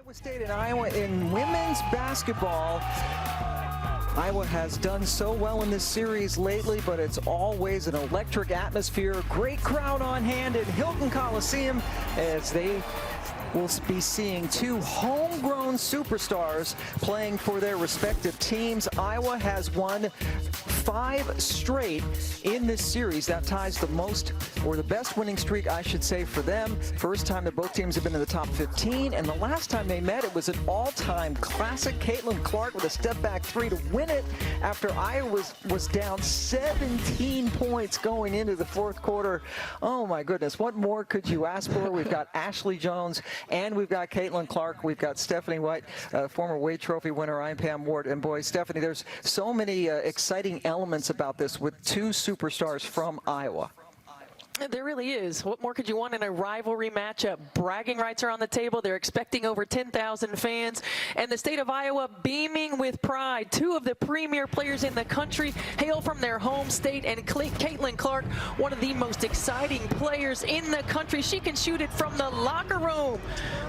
Iowa State and Iowa in women's basketball. Iowa has done so well in this series lately, but it's always an electric atmosphere. Great crowd on hand at Hilton Coliseum as they will be seeing two homegrown superstars playing for their respective teams. Iowa has won 5 straight in this series. That ties the most, or the best winning streak, I should say, for them. First time that both teams have been in the top 15, and the last time they met, it was an all-time classic. Caitlin Clark with a step-back 3 to win it after Iowa was down 17 points going into the fourth quarter. Oh my goodness, what more could you ask for? We've got Ashley Jones and we've got Caitlin Clark. We've got Stephanie White, former Wade Trophy winner, I'm Pam Ward. And boy, Stephanie, there's so many exciting elements about this with two superstars from Iowa. There really is. What more could you want in a rivalry matchup? Bragging rights are on the table. They're expecting over 10,000 fans. And the state of Iowa beaming with pride. Two of the premier players in the country hail from their home state. And Caitlin Clark, one of the most exciting players in the country. She can shoot it from the locker room.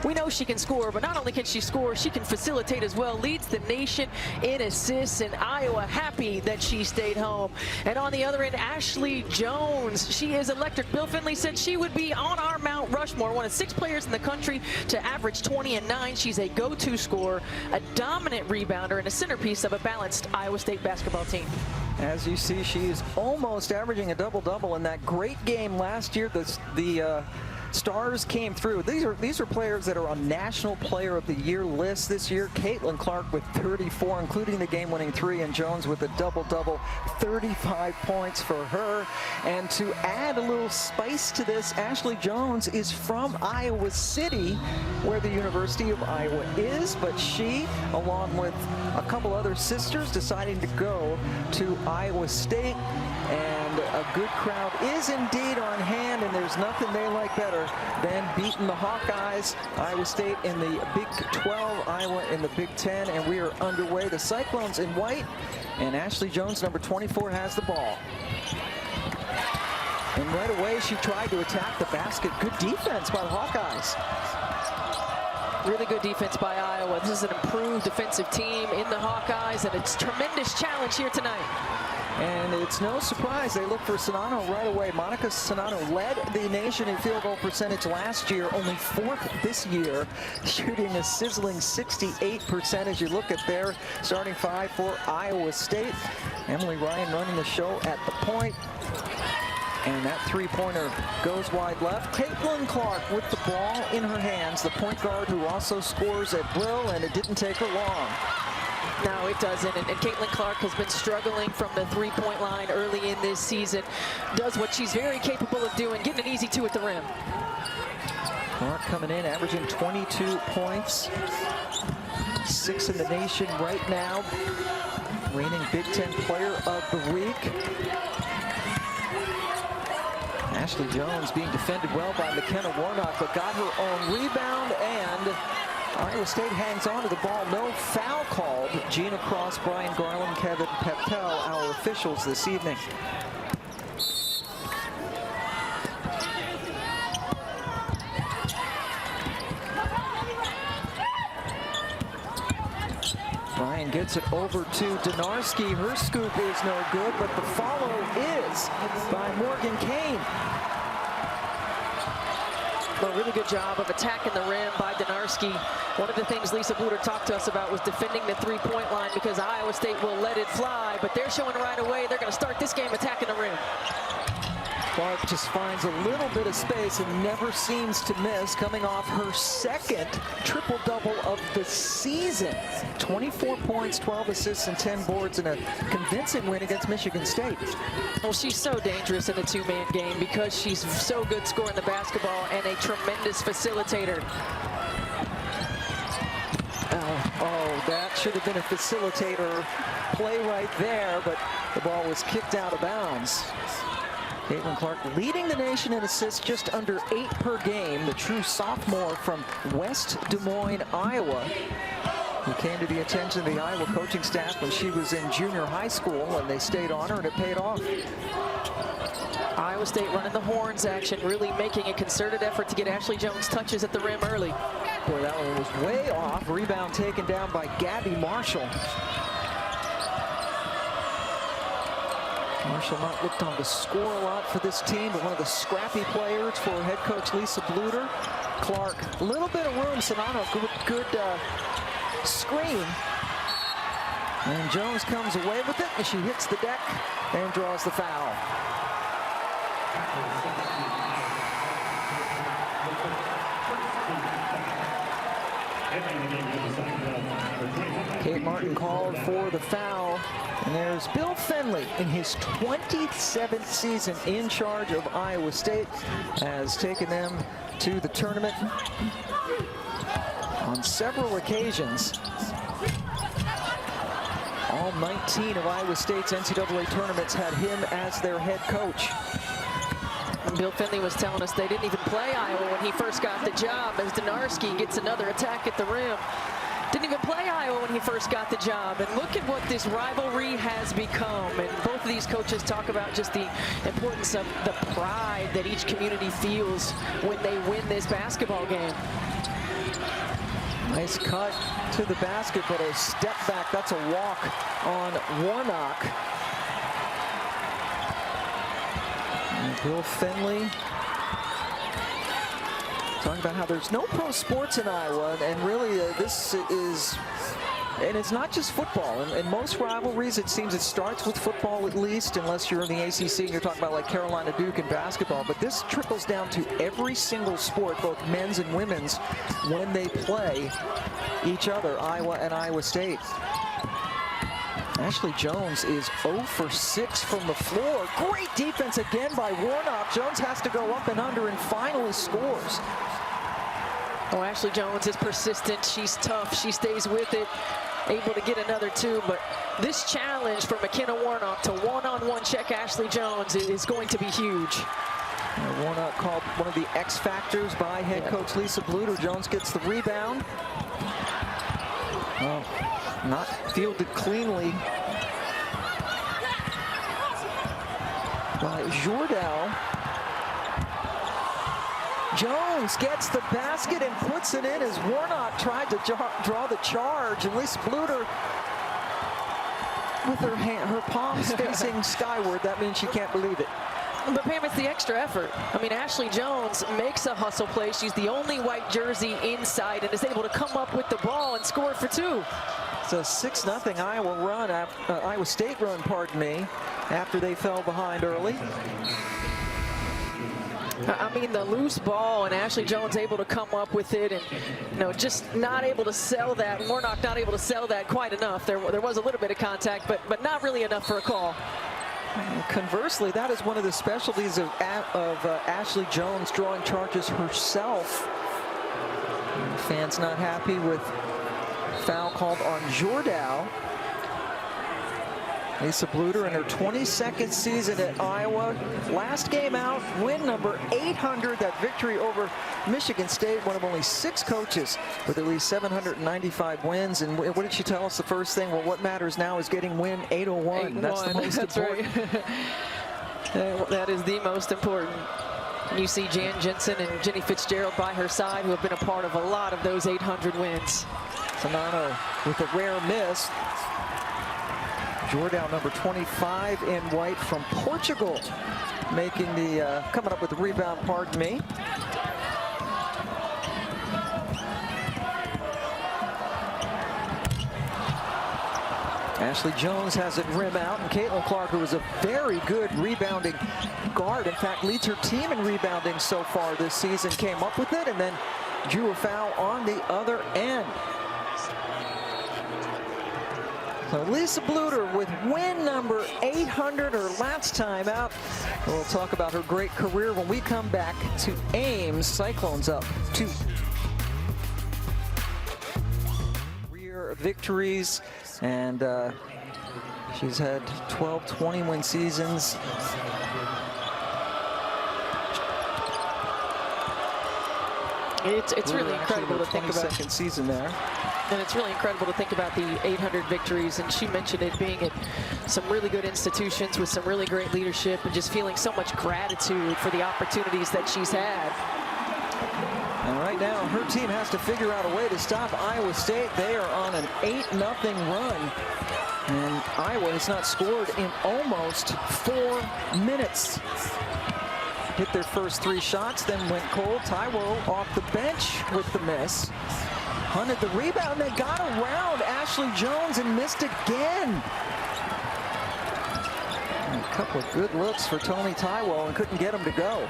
We know she can score, but not only can she score, she can facilitate as well. Leads the nation in assists, and Iowa happy that she stayed home. And on the other end, Ashley Jones. She is electric. Bill Finley said she would be on our Mount Rushmore, one of 6 players in the country to average 20 and 9. She's a go-to scorer, a dominant rebounder, and a centerpiece of a balanced Iowa State basketball team. As you see, she is almost averaging a double-double in that great game last year. The stars came through. These are players that are on National Player of the Year list this year. Caitlin Clark with 34, including the game-winning 3, and Jones with a double-double, 35 points for her. And to add a little spice to this, Ashley Jones is from Iowa City, where the University of Iowa is, but she, along with a couple other sisters, deciding to go to Iowa State. And a good crowd is indeed on hand, and there's nothing they like better than beating the Hawkeyes. Iowa State in the Big 12, Iowa in the Big 10, and we are underway. The Cyclones in white, and Ashley Jones, number 24, has the ball. And right away, she tried to attack the basket. Good defense by the Hawkeyes. Really good defense by Iowa. This is an improved defensive team in the Hawkeyes, and it's a tremendous challenge here tonight. And it's no surprise they look for Sonano right away. Monica Sonano led the nation in field goal percentage last year, only 4th this year, shooting a sizzling 68% as you look at their starting 5 for Iowa State. Emily Ryan running the show at the point. And that 3-pointer goes wide left. Caitlin Clark with the ball in her hands, the point guard who also scores at will, and it didn't take her long. No, it doesn't. And Caitlin Clark has been struggling from the 3-point line early in this season. Does what she's very capable of doing, getting an easy 2 at the rim. Clark coming in, averaging 22 points. 6th in the nation right now. Reigning Big 10 Player of the Week. Ashley Jones being defended well by McKenna Warnock, but got her own rebound, and Iowa State hangs on to the ball. No foul called. Gina Cross, Brian Garland, Kevin Peptel, our officials this evening. Ryan gets it over to Donarski. Her scoop is no good, but the follow is by Morgan Kane. A really good job of attacking the rim by Donarski. One of the things Lisa Buder talked to us about was defending the 3-point line, because Iowa State will let it fly, but they're showing right away they're going to start this game attacking the rim. Clark just finds a little bit of space and never seems to miss, coming off her 2nd triple-double of the season. 24 points, 12 assists, and 10 boards in a convincing win against Michigan State. Well, she's so dangerous in a 2-man game because she's so good scoring the basketball and a tremendous facilitator. Oh, that should have been a facilitator play right there, but the ball was kicked out of bounds. Caitlin Clark leading the nation in assists, just under 8 per game. The true sophomore from West Des Moines, Iowa, who came to the attention of the Iowa coaching staff when she was in junior high school, and they stayed on her, and it paid off. Iowa State running the horns action, really making a concerted effort to get Ashley Jones touches at the rim early. Boy, that one was way off. Rebound taken down by Gabby Marshall. Marshall not looked on to score a lot for this team, but one of the scrappy players for head coach Lisa Bluter. Clark, a little bit of room. Sonano, good screen. And Jones comes away with it, and she hits the deck and draws the foul. Kate Martin called for the foul. And there's Bill Finley in his 27th season in charge of Iowa State, has taken them to the tournament on several occasions. All 19 of Iowa State's NCAA tournaments had him as their head coach. Bill Finley was telling us they didn't even play Iowa when he first got the job, as Donarski gets another attack at the rim. Didn't even play Iowa when he first got the job. And look at what this rivalry has become. And both of these coaches talk about just the importance of the pride that each community feels when they win this basketball game. Nice cut to the basket, but a step back. That's a walk on Warnock. And Bill Finley talking about how there's no pro sports in Iowa, and really this is, and it's not just football. In most rivalries, it seems it starts with football at least, unless you're in the ACC and you're talking about like Carolina Duke and basketball. But this trickles down to every single sport, both men's and women's, when they play each other, Iowa and Iowa State. Ashley Jones is 0 for 6 from the floor. Great defense again by Warnock. Jones has to go up and under and finally scores. Oh, Ashley Jones is persistent. She's tough. She stays with it, able to get another two. But this challenge for McKenna Warnock to one-on-one check Ashley Jones is going to be huge. Warnock called one of the X factors by head coach Lisa Bluter. Jones gets the rebound. Not fielded cleanly by Jourdel. Jones gets the basket and puts it in as Warnock tried to draw the charge, and Lisa Bluter with her palms facing skyward. That means she can't believe it. But Pam, it's the extra effort. I mean, Ashley Jones makes a hustle play. She's the only white jersey inside and is able to come up with the ball and score for two. It's a 6-0 Iowa run, Iowa State run, pardon me, after they fell behind early. I mean, the loose ball and Ashley Jones able to come up with it, and just not able to sell that. Warnock not able to sell that quite enough. There was a little bit of contact, but not really enough for a call. Conversely, that is one of the specialties of Ashley Jones, drawing charges herself. Fans not happy with foul called on Jourdel. Lisa Bluter in her 22nd season at Iowa. Last game out, win number 800, that victory over Michigan State, one of only 6 coaches with at least 795 wins. And what did she tell us the first thing? Well, what matters now is getting win 801. That's the most important. Right. That is the most important. You see Jan Jensen and Jenny Fitzgerald by her side, who have been a part of a lot of those 800 wins. Sonano with a rare miss. Jourdel, number 25 in white from Portugal, making the, coming up with the rebound, pardon me. Ashley Jones has it rim out, and Caitlin Clark, who is a very good rebounding guard, in fact leads her team in rebounding so far this season, came up with it and then drew a foul on the other end. So Lisa Bluter with win number 800, her last time out. We'll talk about her great career when we come back to Ames. Cyclones up 2. Career victories, and she's had 12 20-win seasons. It's really incredible to think about. 22nd season there. And it's really incredible to think about the 800 victories, and she mentioned it being at some really good institutions with some really great leadership, and just feeling so much gratitude for the opportunities that she's had. All right. right now, her team has to figure out a way to stop Iowa State. They are on an 8-0 run. And Iowa has not scored in almost 4 minutes. Hit their first 3 shots, then went cold. Taiwo off the bench with the miss. Hunted the rebound, they got around Ashley Jones and missed again. And a couple of good looks for Tony Taiwo and couldn't get him to go.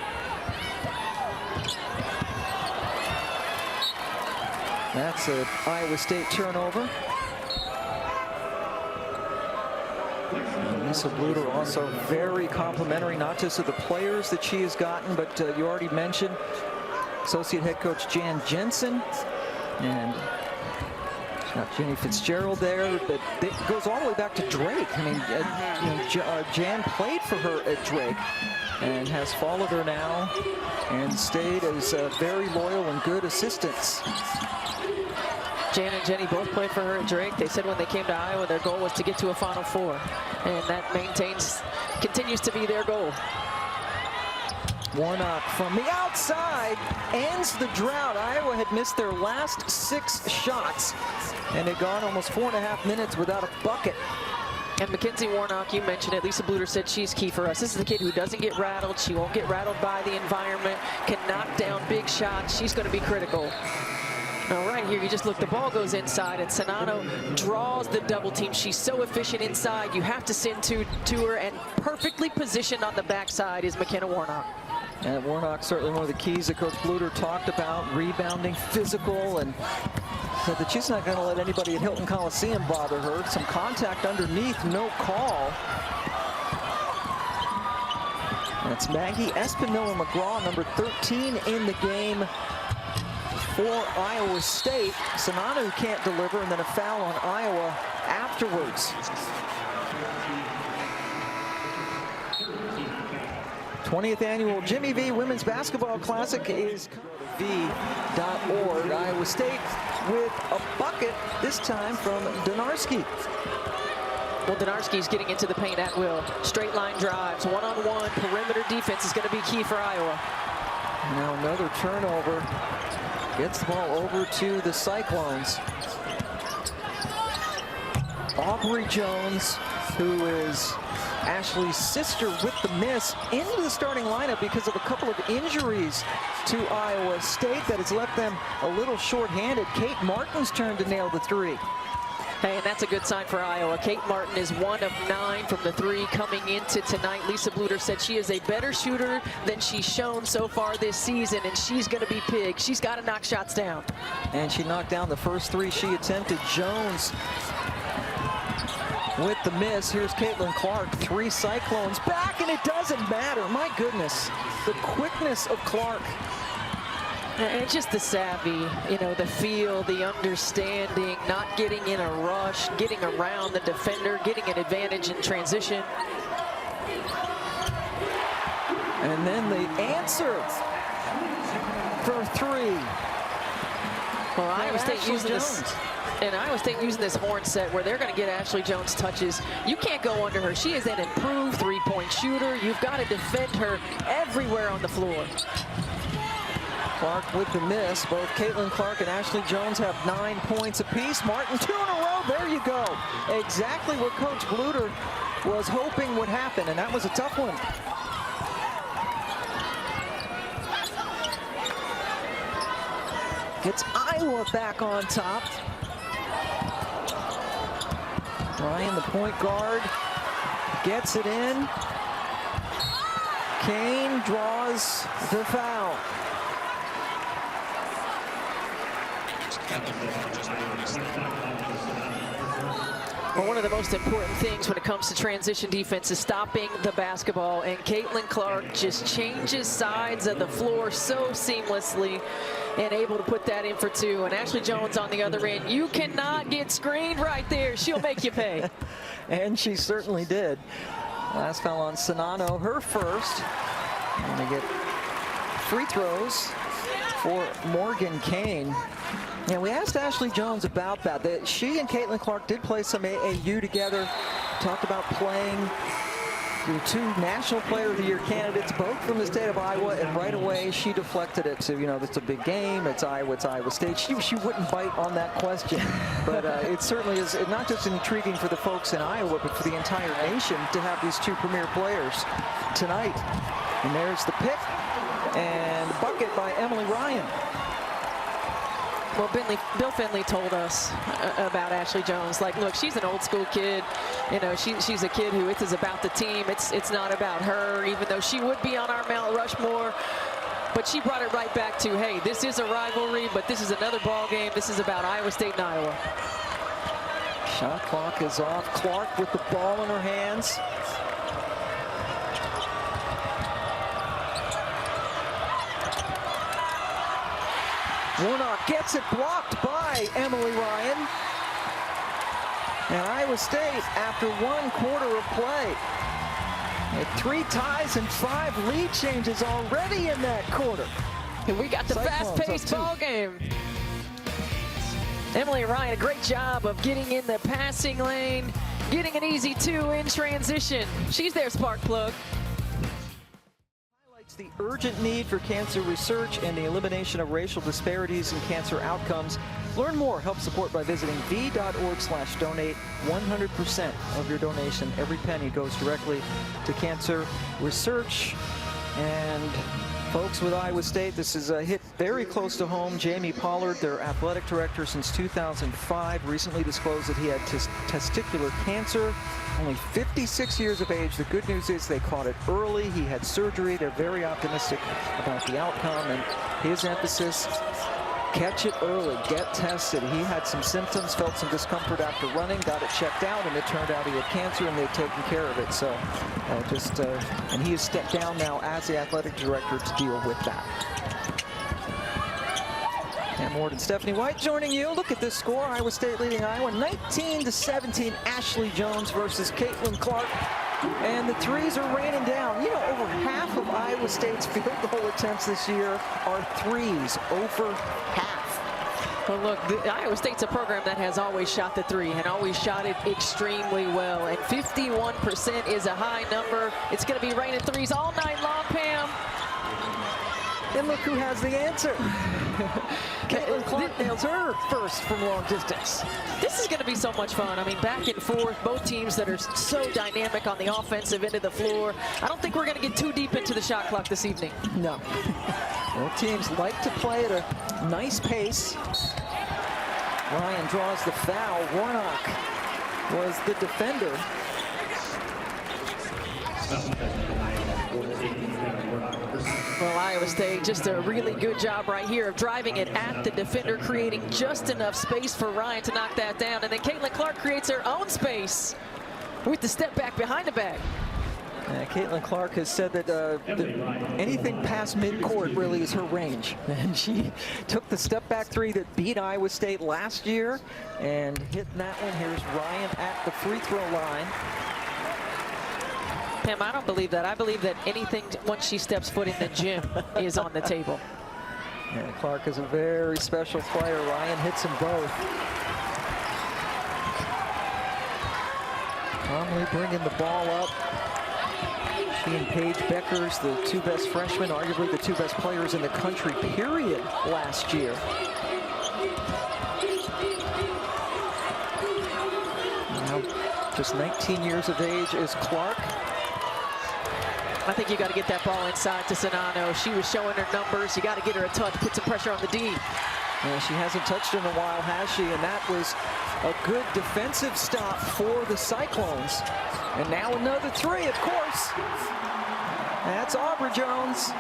That's an Iowa State turnover. Lisa Bluter also very complimentary, not just to the players that she has gotten, but you already mentioned Associate Head Coach Jan Jensen, and she's got Jenny Fitzgerald there, but it goes all the way back to Drake. I mean, Jan played for her at Drake and has followed her now and stayed as very loyal and good assistants. Jan and Jenny both played for her at Drake. They said when they came to Iowa, their goal was to get to a Final Four, and that continues to be their goal. Warnock from the outside ends the drought. Iowa had missed their last 6 shots and had gone almost 4.5 minutes without a bucket. And Mackenzie Warnock, you mentioned it. Lisa Bluter said she's key for us. This is the kid who doesn't get rattled. She won't get rattled by the environment, can knock down big shots. She's going to be critical. Now right here, you just look, the ball goes inside, and Sonano draws the double team. She's so efficient inside. You have to send to her, and perfectly positioned on the backside is McKenna Warnock. And Warnock, certainly one of the keys that Coach Bluter talked about, rebounding, physical, and said that she's not going to let anybody at Hilton Coliseum bother her. Some contact underneath, no call. That's Maggie Espinola-McGraw, number 13 in the game for Iowa State. Sonano can't deliver, and then a foul on Iowa afterwards. 20th annual Jimmy V Women's Basketball Classic is v.org. Iowa State with a bucket, this time from Donarski. Well, Donarski's getting into the paint at will. Straight line drives, one-on-one, perimeter defense is going to be key for Iowa. Now another turnover. Gets the ball over to the Cyclones. Aubrey Jones, who is Ashley's sister, with the miss, into the starting lineup because of a couple of injuries to Iowa State that has left them a little short-handed. Kate Martin's turn to nail the 3. Hey, and that's a good sign for Iowa. Kate Martin is 1 of 9 from the 3 coming into tonight. Lisa Bluter said she is a better shooter than she's shown so far this season, and she's going to be big. She's got to knock shots down. And she knocked down the first 3 she attempted. Jones with the miss. Here's Caitlin Clark, 3 Cyclones back, and it doesn't matter. My goodness, the quickness of Clark. And just the savvy, you know, the feel, the understanding, not getting in a rush, getting around the defender, getting an advantage in transition. And then the answer for 3. Well, Iowa State using this. And Iowa State using this horn set where they're going to get Ashley Jones touches. You can't go under her. She is an improved 3-point shooter. You've got to defend her everywhere on the floor. Clark with the miss. Both Caitlin Clark and Ashley Jones have 9 points apiece. Martin, 2 in a row. There you go. Exactly what Coach Bluter was hoping would happen, and that was a tough one. Gets Iowa back on top. Ryan, the point guard, gets it in. Kane draws the foul. Well, one of the most important things when it comes to transition defense is stopping the basketball, and Caitlin Clark just changes sides of the floor so seamlessly and able to put that in for 2. And Ashley Jones on the other end, you cannot get screened right there. She'll make you pay. And she certainly did. Last foul on Sonano, her first. And they get free throws for Morgan Kane. Yeah, we asked Ashley Jones about that. She and Caitlin Clark did play some AAU together. Talked about playing the 2 National Player of the Year candidates, both from the state of Iowa, and right away she deflected it. So, you know, it's a big game. It's Iowa State. She wouldn't bite on that question. But it certainly is not just intriguing for the folks in Iowa, but for the entire nation to have these 2 premier players tonight. And there's the pick and bucket by Emily Ryan. Well, Bill Finley told us about Ashley Jones. Like, look, she's an old school kid. You know, she's a kid who it is about the team. It's not about her, even though she would be on our Mount Rushmore. But she brought it right back to, hey, this is a rivalry, but this is another ball game. This is about Iowa State and Iowa. Shot clock is off. Clark with the ball in her hands. Warnock gets it blocked by Emily Ryan. And Iowa State, after 1 quarter of play, had 3 ties and 5 lead changes already in that quarter. And we got the fast-paced ball game. Emily Ryan, a great job of getting in the passing lane, getting an easy 2 in transition. She's their spark plug. The urgent need for cancer research and the elimination of racial disparities in cancer outcomes. Learn more, help support by visiting v.org/donate. 100% of your donation, every penny, goes directly to cancer research. And folks with Iowa State, this is a hit very close to home. Jamie Pollard, their athletic director since 2005, recently disclosed that he had testicular cancer. Only 56 years of age. The good news is they caught it early. He had surgery. They're very optimistic about the outcome, and his emphasis, catch it early, get tested. He had some symptoms, felt some discomfort after running, got it checked out, and it turned out he had cancer, and they've taken care of it. So and he has stepped down now as the athletic director to deal with that. Cam Ward and Stephanie White joining you. Look at this score. Iowa State leading Iowa 19-17. Ashley Jones versus Caitlin Clark. And the threes are raining down. You know, over half of Iowa State's field goal attempts this year are threes. Over half. Well, look, Iowa State's a program that has always shot the 3 and always shot it extremely well. And 51% is a high number. It's going to be raining threes all night long, Pam. And look who has the answer. Caitlin Clark nails her first from long distance. This is going to be so much fun. I mean, back and forth, both teams that are so dynamic on the offensive end of the floor. I don't think we're going to get too deep into the shot clock this evening. No. Both teams like to play at a nice pace. Ryan draws the foul. Warnock was the defender. Well, Iowa State, just a really good job right here of driving it at the defender, creating just enough space for Ryan to knock that down. And then Caitlin Clark creates her own space with the step back behind the bag. Caitlin Clark has said that anything past midcourt really is her range. And she took the step back 3 that beat Iowa State last year and hit that one. Here's Ryan at the free throw line. Pam, I don't believe that. I believe that anything once she steps foot in the gym is on the table. Yeah, Clark is a very special player. Ryan hits them both. Conley bringing the ball up. She and Paige Beckers, the 2 best freshmen, arguably the 2 best players in the country, period, last year. Now, just 19 years of age is Clark. I think you got to get that ball inside to Sanano. She was showing her numbers. You got to get her a touch, put some pressure on the D. Yeah, she hasn't touched in a while, has she? And that was a good defensive stop for the Cyclones. And now another 3, of course. That's Aubrey Jones.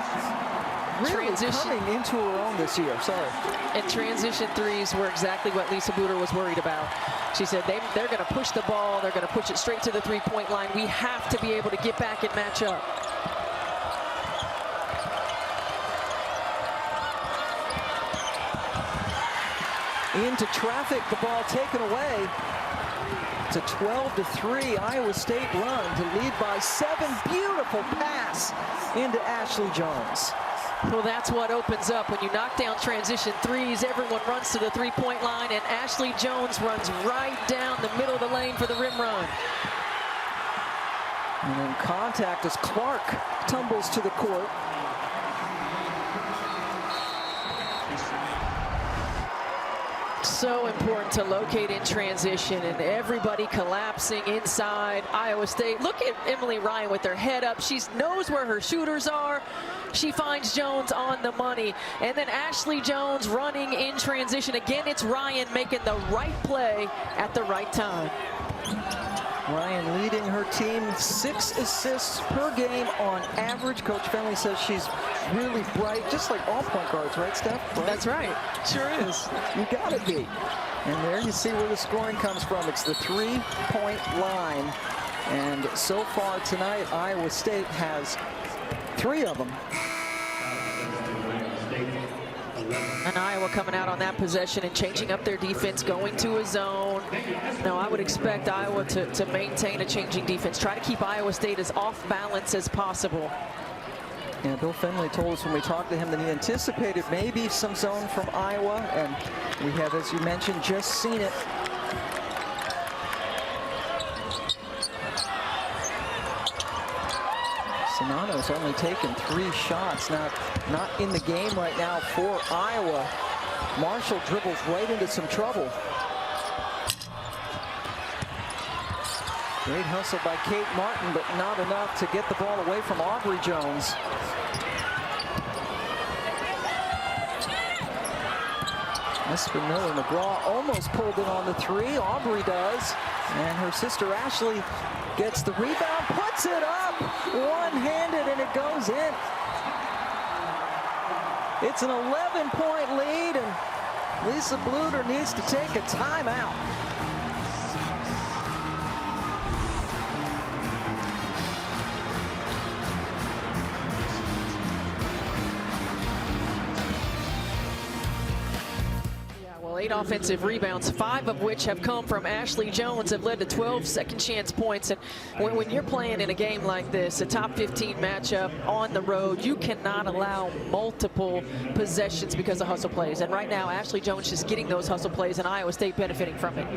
Really coming into her own this year. Sorry. And transition threes were exactly what Lisa Buter was worried about. She said they're going to push the ball. They're going to push it straight to the 3-point line. We have to be able to get back and match up. Into traffic, the ball taken away. It's a 12-3 Iowa State run to lead by 7. Beautiful pass into Ashley Jones. Well, that's what opens up. When you knock down transition threes, everyone runs to the 3-point line, and Ashley Jones runs right down the middle of the lane for the rim run. And then contact as Clark tumbles to the court. So important to locate in transition, and everybody collapsing inside Iowa State. Look at Emily Ryan with her head up. She knows where her shooters are. She finds Jones on the money. And then Ashley Jones running in transition. Again, it's Ryan making the right play at the right time. Ryan leading her team, 6 assists per game on average. Coach Fenley says she's really bright, just like all point guards, right, Steph? Right? That's right. Sure is. You got to be. And there you see where the scoring comes from. It's the 3-point line. And so far tonight, Iowa State has 3 of them. And Iowa coming out on that possession and changing up their defense, going to a zone. No, I would expect Iowa to maintain a changing defense, try to keep Iowa State as off balance as possible. Yeah, Bill Fenley told us when we talked to him that he anticipated maybe some zone from Iowa, and we have, as you mentioned, just seen it. Sonano's only taken 3 shots, not in the game right now for Iowa. Marshall dribbles right into some trouble. Great hustle by Kate Martin, but not enough to get the ball away from Aubrey Jones. Espen Miller-McGraw almost pulled it on the 3. Aubrey does. And her sister Ashley gets the rebound, puts it up, one-handed, and it goes in. It's an 11-point lead, and Lisa Bluder needs to take a timeout. Well, 8 offensive rebounds, 5 of which have come from Ashley Jones, have led to 12 second chance points. And when you're playing in a game like this, a top 15 matchup on the road, you cannot allow multiple possessions because of hustle plays. And right now, Ashley Jones is getting those hustle plays, and Iowa State benefiting from it.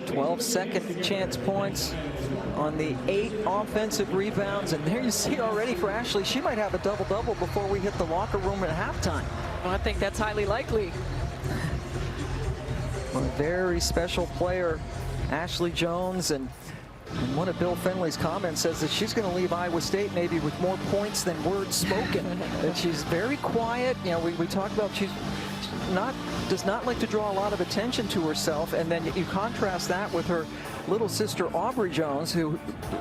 12 second chance points on the 8 offensive rebounds. And there you see already for Ashley, she might have a double-double before we hit the locker room at halftime. Well, I think that's highly likely. A very special player, Ashley Jones, and one of Bill Fenley's comments says that she's going to leave Iowa State maybe with more points than words spoken. That she's very quiet. You know, we talked about she's does not like to draw a lot of attention to herself, and then you contrast that with her little sister Aubrey Jones, who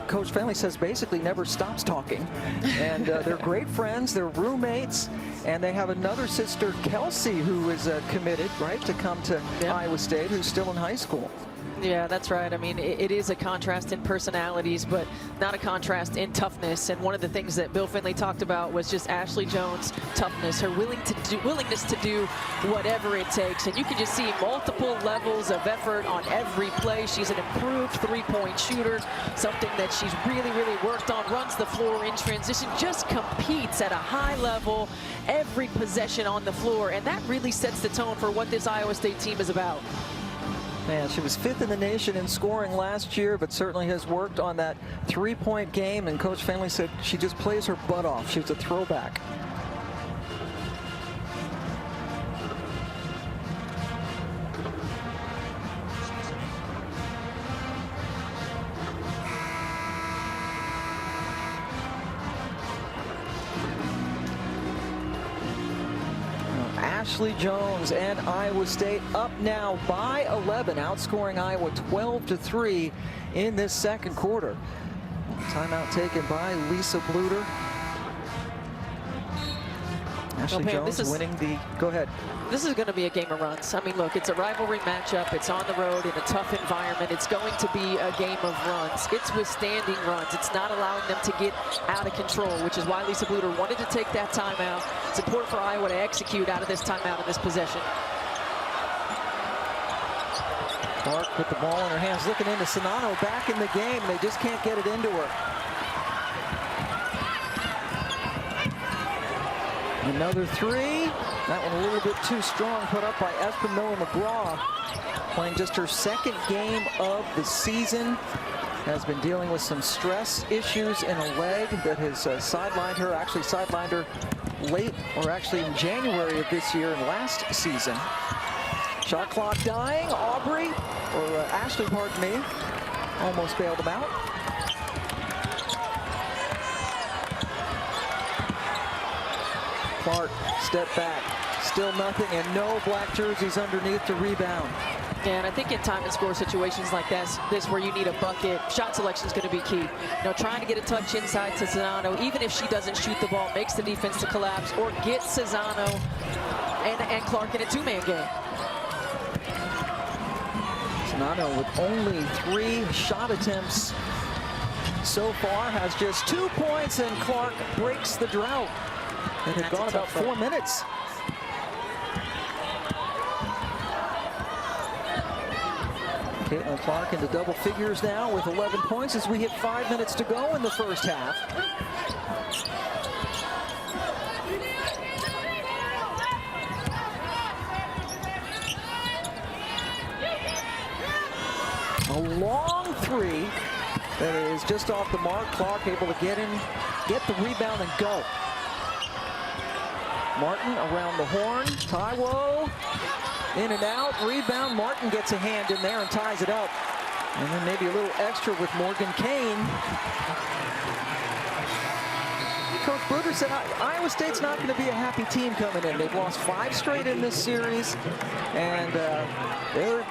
Coach Fenley says basically never stops talking. And they're great friends, they're roommates, and they have another sister, Kelsey, who is committed, right, to come to Iowa State, who's still in high school. Yeah, that's right. I mean, it is a contrast in personalities, but not a contrast in toughness. And one of the things that Bill Fenley talked about was just Ashley Jones' toughness, her willingness to do whatever it takes. And you can just see multiple levels of effort on every play. She's an improved 3-point shooter, something that she's really, really worked on, runs the floor in transition, just competes at a high level every possession on the floor. And that really sets the tone for what this Iowa State team is about. Man, she was 5th in the nation in scoring last year, but certainly has worked on that 3-point game. And Coach Fenley said she just plays her butt off. She's a throwback. Ashley Jones and Iowa State up now by 11, outscoring Iowa 12-3 in this second quarter. Timeout taken by Lisa Bluder. Ashley Jones winning the, go ahead. This is going to be a game of runs. I mean, look, it's a rivalry matchup. It's on the road in a tough environment. It's going to be a game of runs. It's withstanding runs. It's not allowing them to get out of control, which is why Lisa Bluder wanted to take that timeout. It's important for Iowa to execute out of this timeout in this possession. Clark with the ball in her hands, looking into Sonano back in the game. They just can't get it into her. Another 3. That one a little bit too strong, put up by Espen Miller-McGraw. Playing just her 2nd game of the season. has been dealing with some stress issues in a leg that has sidelined her, actually sidelined her late, or actually in January of this year and last season. Shot clock dying. Aubrey, or Ashley, pardon me, almost bailed him out. Clark, step back, still nothing, and no black jerseys underneath to rebound. And I think in time and score situations like this where you need a bucket, shot selection is going to be key. You know, trying to get a touch inside to Cesano, even if she doesn't shoot the ball, makes the defense to collapse, or get Cesano and Clark in a two-man game. Cesano, with only 3 shot attempts so far, has just 2 points, and Clark breaks the drought. It had gone about 4 minutes. Caitlin Clark into double figures now with 11 points as we hit 5 minutes to go in the first half. A long 3 that is just off the mark. Clark able to get in, get the rebound, and go. Martin around the horn. Taiwo in and out. Rebound. Martin gets a hand in there and ties it up. And then maybe a little extra with Morgan Kane. Coach Bruder said Iowa State's not going to be a happy team coming in. They've lost 5 straight in this series, and they're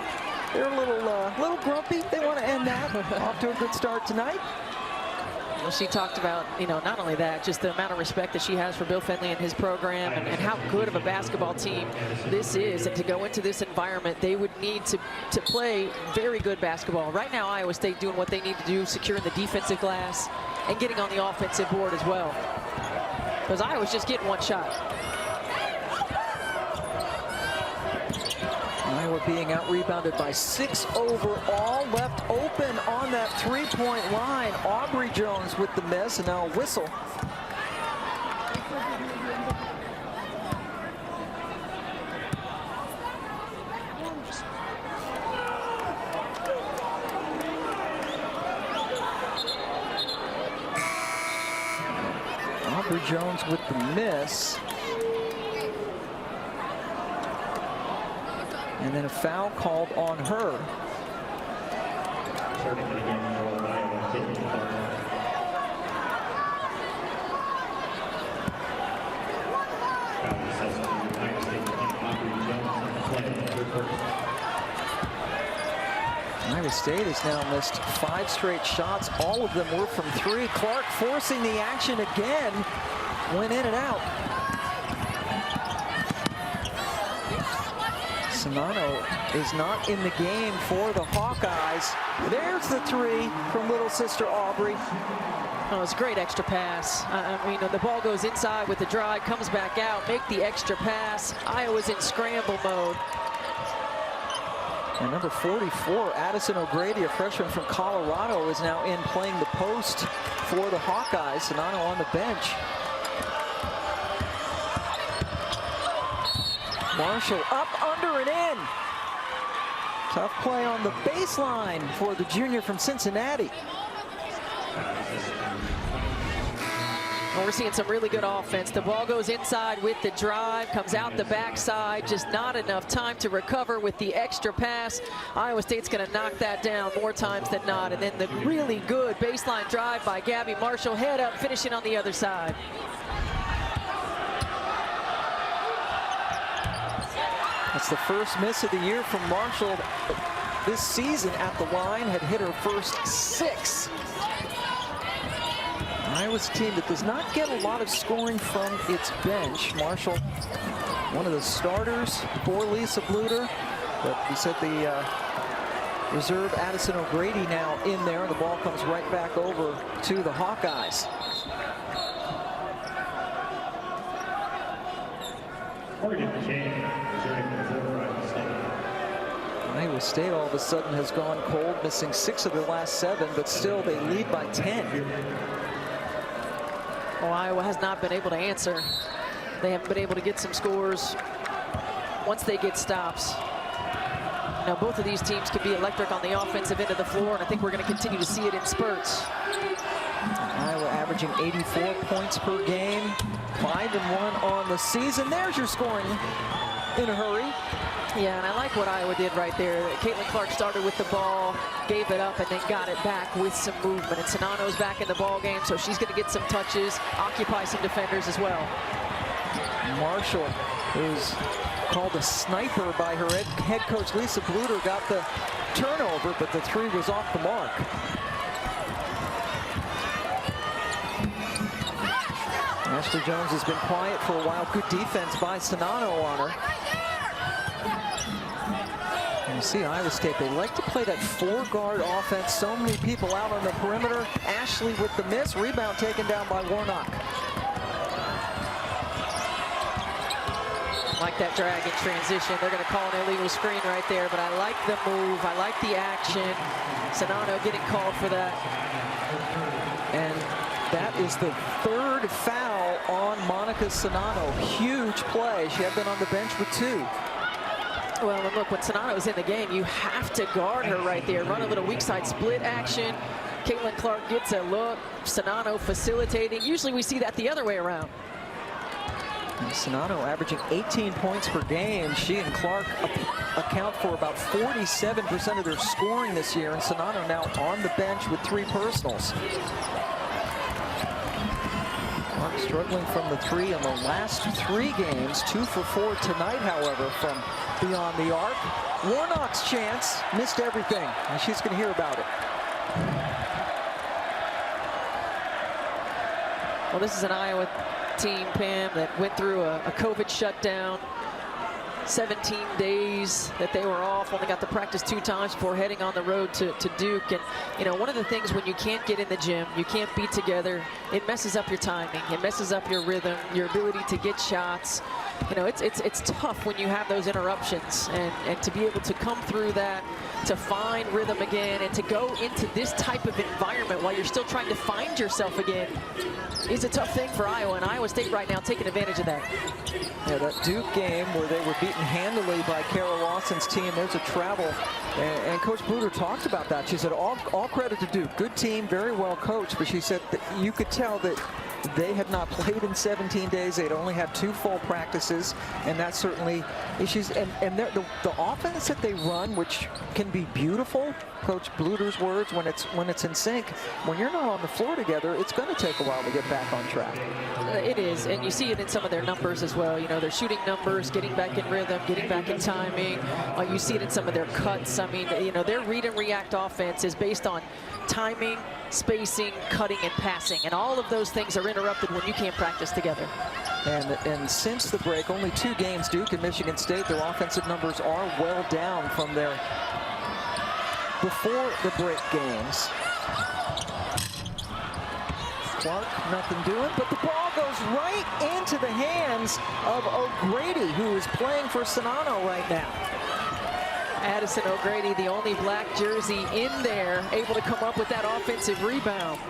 a little grumpy. They want to end that. Off to a good start tonight. Well, she talked about, you know, not only that, just the amount of respect that she has for Bill Fenley and his program, and how good of a basketball team this is. And to go into this environment, they would need to play very good basketball. Right now, Iowa State doing what they need to do, securing the defensive glass and getting on the offensive board as well. Because Iowa's just getting 1 shot. Iowa being out-rebounded by 6 overall, left open on that 3-point line. Aubrey Jones with the miss, and now a whistle. Aubrey Jones with the miss. And then a foul called on her. Iowa State has now missed 5 straight shots. All of them were from 3. Clark forcing the action again. Went in and out. Cesano is not in the game for the Hawkeyes. There's the 3 from little sister Aubrey. Oh, it's a great extra pass. I mean, the ball goes inside with the drive, comes back out, make the extra pass. Iowa's in scramble mode. And number 44, Addison O'Grady, a freshman from Colorado, is now in playing the post for the Hawkeyes. Cesano on the bench. Marshall up, under, and in. Tough play on the baseline for the junior from Cincinnati. Well, we're seeing some really good offense. The ball goes inside with the drive, comes out the backside, just not enough time to recover with the extra pass. Iowa State's going to knock that down more times than not. And then the really good baseline drive by Gabby Marshall, head up, finishing on the other side. That's the first miss of the year from Marshall this season at the line. Had hit her first 6. Iowa's a team that does not get a lot of scoring from its bench. Marshall, one of the starters for Lisa Bluter, but we said the reserve Addison O'Grady now in there, and the ball comes right back over to the Hawkeyes. Iowa State all of a sudden has gone cold, missing 6 of their last 7, but still they lead by 10. Well, Iowa has not been able to answer. They haven't been able to get some scores once they get stops. Now, both of these teams can be electric on the offensive end of the floor, and I think we're going to continue to see it in spurts. Iowa averaging 84 points per game, 5-1 on the season. There's your scoring in a hurry. Yeah, and I like what Iowa did right there. Caitlin Clark started with the ball, gave it up, and then got it back with some movement. And Sanano's back in the ball game, so she's going to get some touches, occupy some defenders as well. Marshall, who's called a sniper by her head coach Lisa Bluter, got the turnover, but the three was off the mark. Ashley Jones has been quiet for a while. Good defense by Sanano on her. And you see Iowa State, they like to play that 4-guard offense. So many people out on the perimeter. Ashley with the miss. Rebound taken down by Warnock. Like that drag in transition. They're going to call an illegal screen right there, but I like the move. I like the action. Sanano getting called for that. And that is the 3rd foul on Monica Sanano. Huge play. She had been on the bench with 2. Well, and look, when Sanano's in the game, you have to guard her right there. Run a little weak side split action. Caitlin Clark gets a look. Sanano facilitating. Usually we see that the other way around. And Sanano averaging 18 points per game. She and Clark account for about 47% of their scoring this year. And Sanano now on the bench with 3 personals. Clark struggling from the 3 in the last 3 games. 2 for 4 tonight, however, from beyond the arc. Warnock's chance, missed everything, and she's going to hear about it. Well, this is an Iowa team, Pam, that went through a COVID shutdown. 17 days that they were off, only got to practice 2 times before heading on the road to Duke. And, you know, one of the things when you can't get in the gym, you can't be together, it messes up your timing, it messes up your rhythm, your ability to get shots. You know, it's tough when you have those interruptions, and to be able to come through that, to find rhythm again, and to go into this type of environment while you're still trying to find yourself again is a tough thing for Iowa, and Iowa State right now taking advantage of that. Yeah, that Duke game where they were beaten handily by Kara Lawson's team, there's a travel, and Coach Bluter talked about that. She said all credit to Duke, good team, very well coached, but she said that you could tell that they had not played in 17 days. They'd only had 2 full practices, and that's certainly issues. And the offense that they run, which can be beautiful, Coach Bluter's words, when it's in sync, when you're not on the floor together, it's going to take a while to get back on track. It is, and you see it in some of their numbers as well. You know, their shooting numbers, getting back in rhythm, getting back in timing. You see it in some of their cuts. I mean, you know, their read and react offense is based on timing, spacing, cutting, and passing, and all of those things are interrupted when you can't practice together. And since the break, only 2 games, Duke and Michigan State, their offensive numbers are well down from their before the break games. Clark, nothing doing, but the ball goes right into the hands of O'Grady, who is playing for Sanano right now. Addison O'Grady, the only black jersey in there, able to come up with that offensive rebound.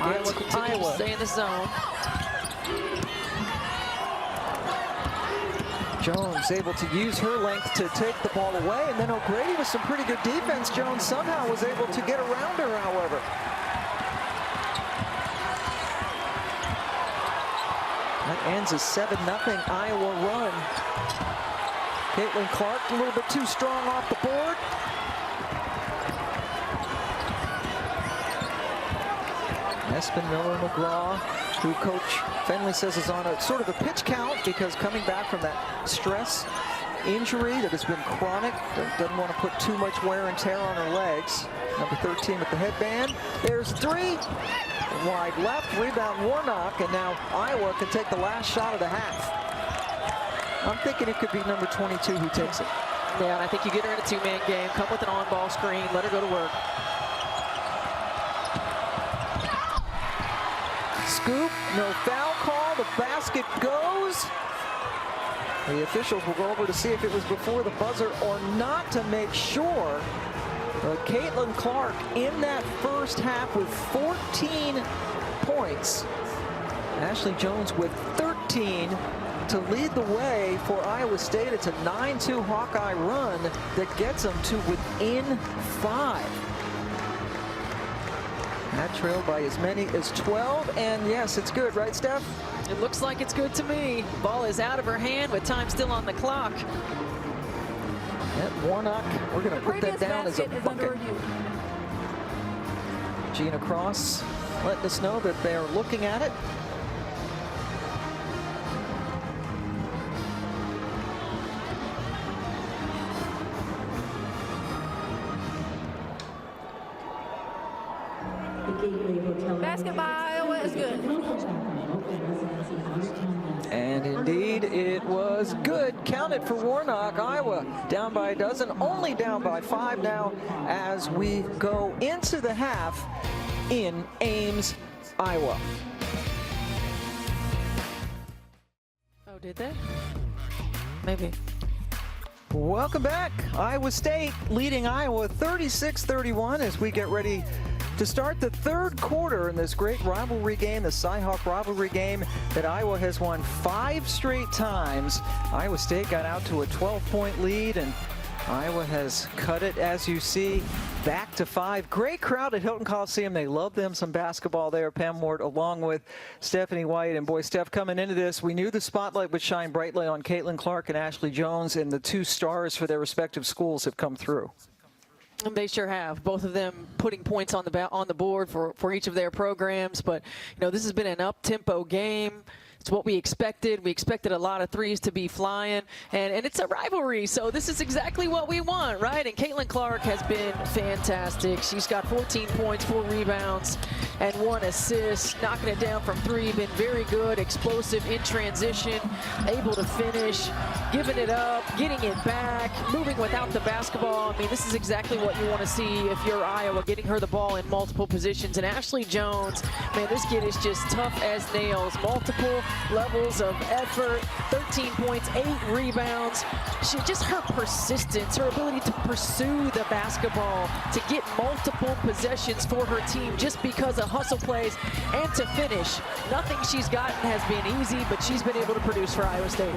Iowa continues to stay in the zone. Jones able to use her length to take the ball away, and then O'Grady with some pretty good defense. Jones somehow was able to get around her, however. That ends a 7-0 Iowa run. Caitlin Clark a little bit too strong off the board. Espen Miller-McGraw, who Coach Fenley says is on a sort of a pitch count because coming back from that stress injury that has been chronic, doesn't want to put too much wear and tear on her legs. Number 13 with the headband. There's 3. Wide left, rebound Warnock, and now Iowa can take the last shot of the half. I'm thinking it could be number 22 who takes it. Yeah, and I think you get her in a 2-man game, come with an on-ball screen, let her go to work. Scoop, no foul call, the basket goes. The officials will go over to see if it was before the buzzer or not to make sure. But Caitlin Clark in that first half with 14 points. Ashley Jones with 13. to lead the way for Iowa State. It's a 9-2 Hawkeye run that gets them to within 5. That trailed by as many as 12, and yes, it's good, right, Steph? It looks like it's good to me. Ball is out of her hand with time still on the clock. At Warnock, we're going to put that down as a bucket. Gina Cross letting us know that they're looking at it. Basketball, Iowa is good. And indeed, it was good. Counted for Warnock. Iowa down by a dozen, only down by 5 now as we go into the half in Ames, Iowa. Oh, did they? Maybe. Welcome back. Iowa State leading Iowa 36-31 as we get ready to start the third quarter in this great rivalry game, the Cy-Hawk rivalry game that Iowa has won 5 straight times. Iowa State got out to a 12-point lead, and Iowa has cut it, as you see, back to 5. Great crowd at Hilton Coliseum. They love them some basketball there. Pam Ward along with Stephanie White. And boy, Steph, coming into this, we knew the spotlight would shine brightly on Caitlin Clark and Ashley Jones, and the 2 stars for their respective schools have come through. They sure have. Both of them putting points on the board for each of their programs. But, you know, this has been an up-tempo game. It's what we expected. We expected a lot of threes to be flying, and it's a rivalry, so this is exactly what we want, right? And Caitlin Clark has been fantastic. She's got 14 points, 4 rebounds, and 1 assist, knocking it down from 3. Been very good, explosive in transition, able to finish, giving it up, getting it back, moving without the basketball. I mean, this is exactly what you want to see if you're Iowa, getting her the ball in multiple positions. And Ashley Jones, man, this kid is just tough as nails. Multiple levels of effort, 13 points, 8 rebounds. Just her persistence, her ability to pursue the basketball, to get multiple possessions for her team just because of hustle plays, and to finish. Nothing she's gotten has been easy, but she's been able to produce for Iowa State.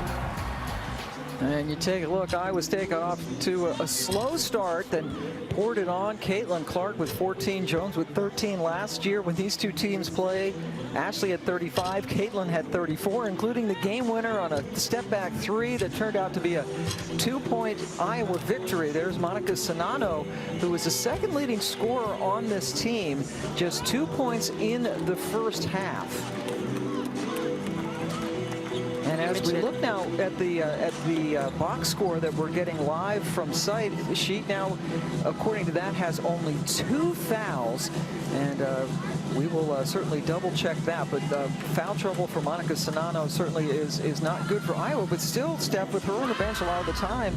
And you take a look, Iowa State got off to a slow start, then poured it on. Caitlin Clark with 14, Jones with 13 last year when these 2 teams played. Ashley had 35, Caitlin had 34, including the game winner on a step-back 3 that turned out to be a 2-point Iowa victory. There's Monica Sonano, who was the second leading scorer on this team, just 2 points in the first half. And as we look now at the box score that we're getting live from site, she now, according to that, has only 2 fouls, and we will certainly double check that. But foul trouble for Monica Sonano certainly is not good for Iowa. But still, Steph, with her on the bench a lot of the time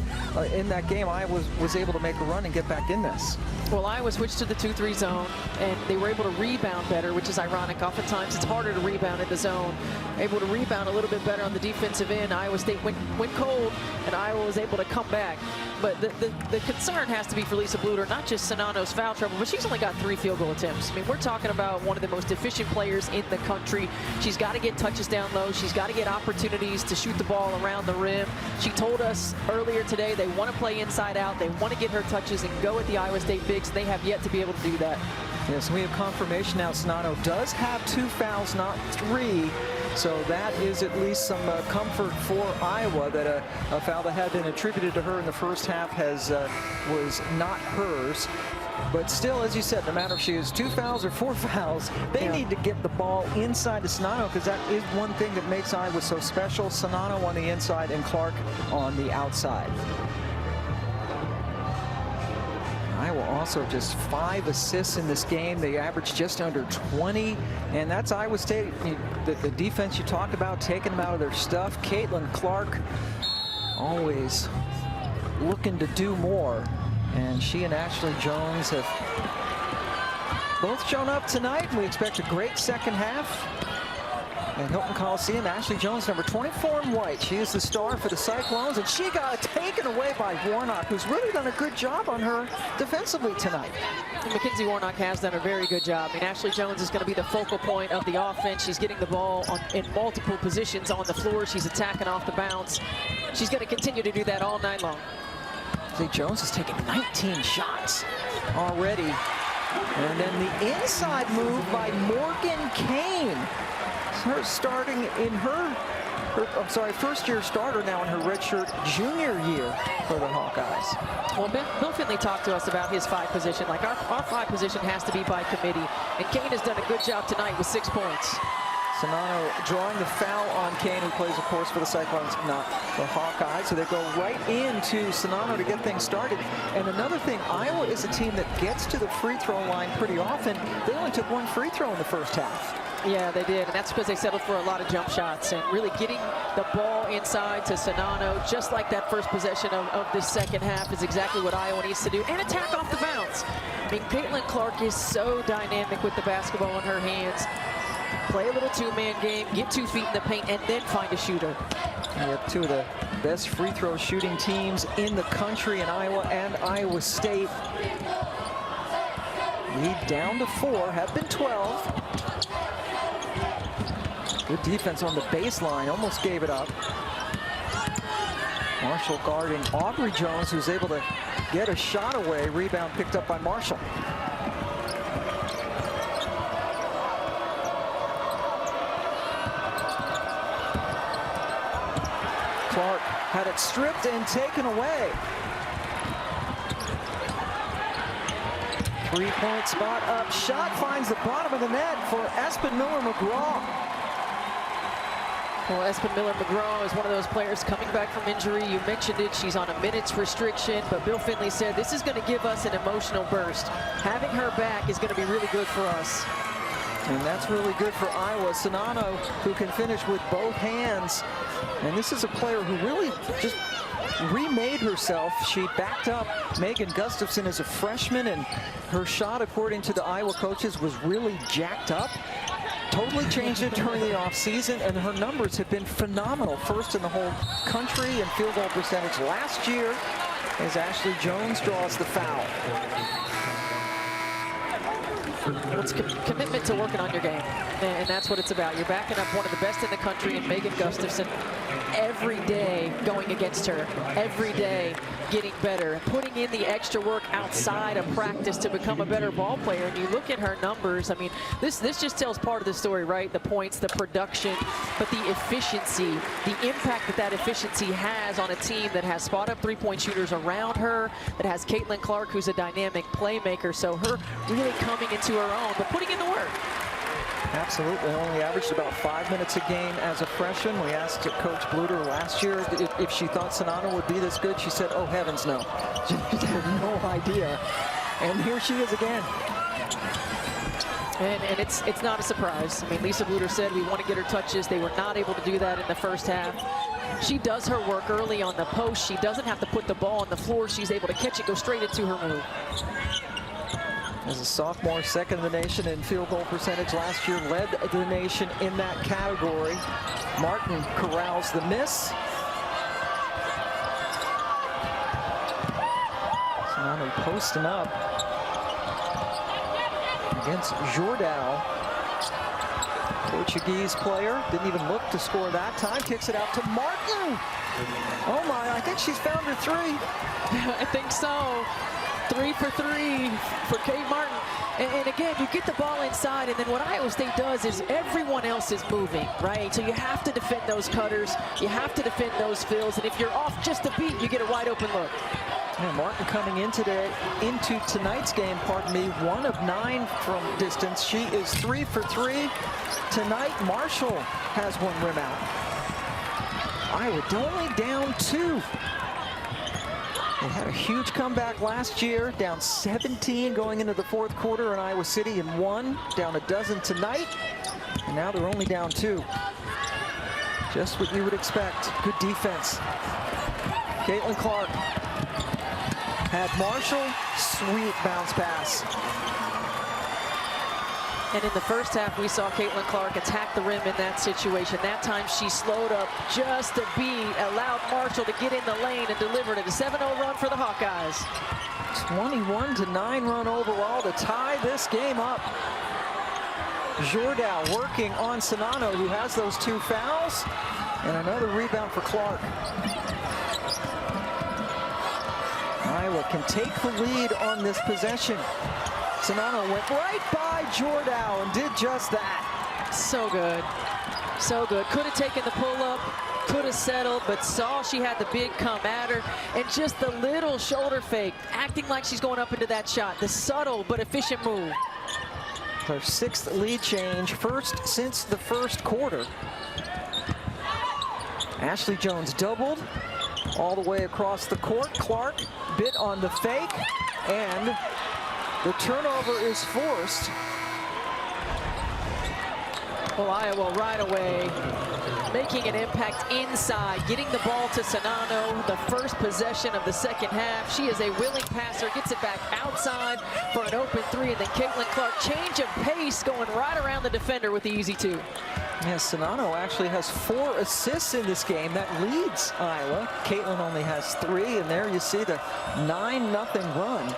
in that game, Iowa was able to make a run and get back in this. Well, Iowa switched to the 2-3 zone, and they were able to rebound better, which is ironic. Oftentimes, it's harder to rebound in the zone. Able to rebound a little bit better on the defensive end. Iowa State went cold, and Iowa was able to come back. But the concern has to be for Lisa Bluter, not just Sonano's foul trouble, but she's only got 3 field goal attempts. I mean, we're talking about one of the most efficient players in the country. She's got to get touches down low. She's got to get opportunities to shoot the ball around the rim. She told us earlier today they want to play inside out. They want to get her touches and go at the Iowa State bigs. They have yet to be able to do that. Yes, we have confirmation now. Sonano does have 2 fouls, not 3. So that is at least some comfort for Iowa, that a foul that had been attributed to her in the first half was not hers. But still, as you said, no matter if she has 2 fouls or 4 fouls, they need to get the ball inside to Sonano, because that is one thing that makes Iowa so special. Sonano on the inside and Clark on the outside. Iowa also just 5 assists in this game. They averaged just under 20, and that's Iowa State. The defense you talked about, taking them out of their stuff. Caitlin Clark always looking to do more, and she and Ashley Jones have both shown up tonight, and we expect a great second half. at Hilton Coliseum. Ashley Jones, number 24 in white. She is the star for the Cyclones, and she got taken away by Warnock, who's really done a good job on her defensively tonight. Mackenzie Warnock has done a very good job. I mean, Ashley Jones is going to be the focal point of the offense. She's getting the ball in multiple positions on the floor. She's attacking off the bounce. She's going to continue to do that all night long. Ashley Jones has taken 19 shots already. And then the inside move by Morgan Kane. Her starting in her first-year starter now in her redshirt junior year for the Hawkeyes. Well, Bill Finley talked to us about his 5 position. Like, our 5 position has to be by committee. And Kane has done a good job tonight with 6 points. Sonano drawing the foul on Kane, who plays, of course, for the Cyclones, not the Hawkeyes. So they go right into Sonano to get things started. And another thing, Iowa is a team that gets to the free throw line pretty often. They only took 1 free throw in the first half. Yeah, they did, and that's because they settled for a lot of jump shots and really getting the ball inside to Sonano, just like that first possession of this second half, is exactly what Iowa needs to do, and attack off the bounce. I mean, Caitlin Clark is so dynamic with the basketball in her hands. Play a little 2-man game, get 2 feet in the paint, and then find a shooter. We have 2 of the best free throw shooting teams in the country in Iowa and Iowa State. Lead down to 4, have been 12. Good defense on the baseline, almost gave it up. Marshall guarding Aubrey Jones, who's able to get a shot away. Rebound picked up by Marshall. Clark had it stripped and taken away. 3-point spot up. Shot finds the bottom of the net for Espen Miller-McGraw. Well, Espen Miller-McGraw is one of those players coming back from injury. You mentioned it. She's on a minutes restriction, but Bill Finley said this is going to give us an emotional burst. Having her back is going to be really good for us. And that's really good for Iowa. Sonano, who can finish with both hands. And this is a player who really just remade herself. She backed up Megan Gustafson as a freshman, and her shot, according to the Iowa coaches, was really jacked up. Totally changed it during the offseason, and her numbers have been phenomenal. First in the whole country in field goal percentage last year, as Ashley Jones draws the foul. It's commitment to working on your game, and that's what it's about. You're backing up one of the best in the country in Megan Gustafson. Every day going against her, every day getting better, putting in the extra work outside of practice to become a better ball player. And you look at her numbers, I mean, this just tells part of the story, right? The points, the production, but the efficiency, the impact that efficiency has on a team that has spot-up 3-point shooters around her, that has Caitlin Clark, who's a dynamic playmaker. So her really coming into her own, but putting in the work. Absolutely. Only averaged about 5 minutes a game as a freshman. We asked Coach Bluter last year if she thought Sonano would be this good. She said, oh, heavens, no. She had no idea. And here she is again. And it's not a surprise. I mean, Lisa Bluter said we want to get her touches. They were not able to do that in the first half. She does her work early on the post. She doesn't have to put the ball on the floor. She's able to catch it, go straight into her move. As a sophomore, second in the nation in field goal percentage last year, led the nation in that category. Martin corrals the miss. Sonano posting up against Jordao. Portuguese player, didn't even look to score that time, kicks it out to Martin. Oh my, I think she's found her 3. I think so. 3 for 3 for Kate Martin. And again, you get the ball inside, and then what Iowa State does is everyone else is moving, right? So you have to defend those cutters. You have to defend those fills. And if you're off just a beat, you get a wide open look. Yeah, Martin coming into tonight's game, 1 of 9 from distance. She is 3 for 3. Tonight, Marshall has 1 rim out. Iowa only down 2. They had a huge comeback last year, down 17 going into the 4th quarter in Iowa City, and 1, down a dozen tonight. And now they're only down 2. Just what you would expect. Good defense. Caitlin Clark had Marshall. Sweet bounce pass. And in the first half, we saw Caitlin Clark attack the rim in that situation. That time she slowed up just a beat, allowed Marshall to get in the lane and delivered it. A 7-0 run for the Hawkeyes. 21-9 run overall to tie this game up. Jordan working on Sonano, who has those 2 fouls, and another rebound for Clark. Iowa can take the lead on this possession. Sonano went right by Jordan and did just that. So good. So good. Could have taken the pull-up, could have settled, but saw she had the big come at her, and just the little shoulder fake, acting like she's going up into that shot. The subtle but efficient move. Her 6th lead change, first since the first quarter. Ashley Jones doubled all the way across the court. Clark bit on the fake, and the turnover is forced. Well, Iowa right away making an impact inside, getting the ball to Sonano, the first possession of the second half. She is a willing passer, gets it back outside for an open 3, and then Caitlin Clark, change of pace, going right around the defender with the easy 2. Yes, Sonano actually has 4 assists in this game. That leads Iowa. Caitlin only has 3, and there you see the 9-0 run.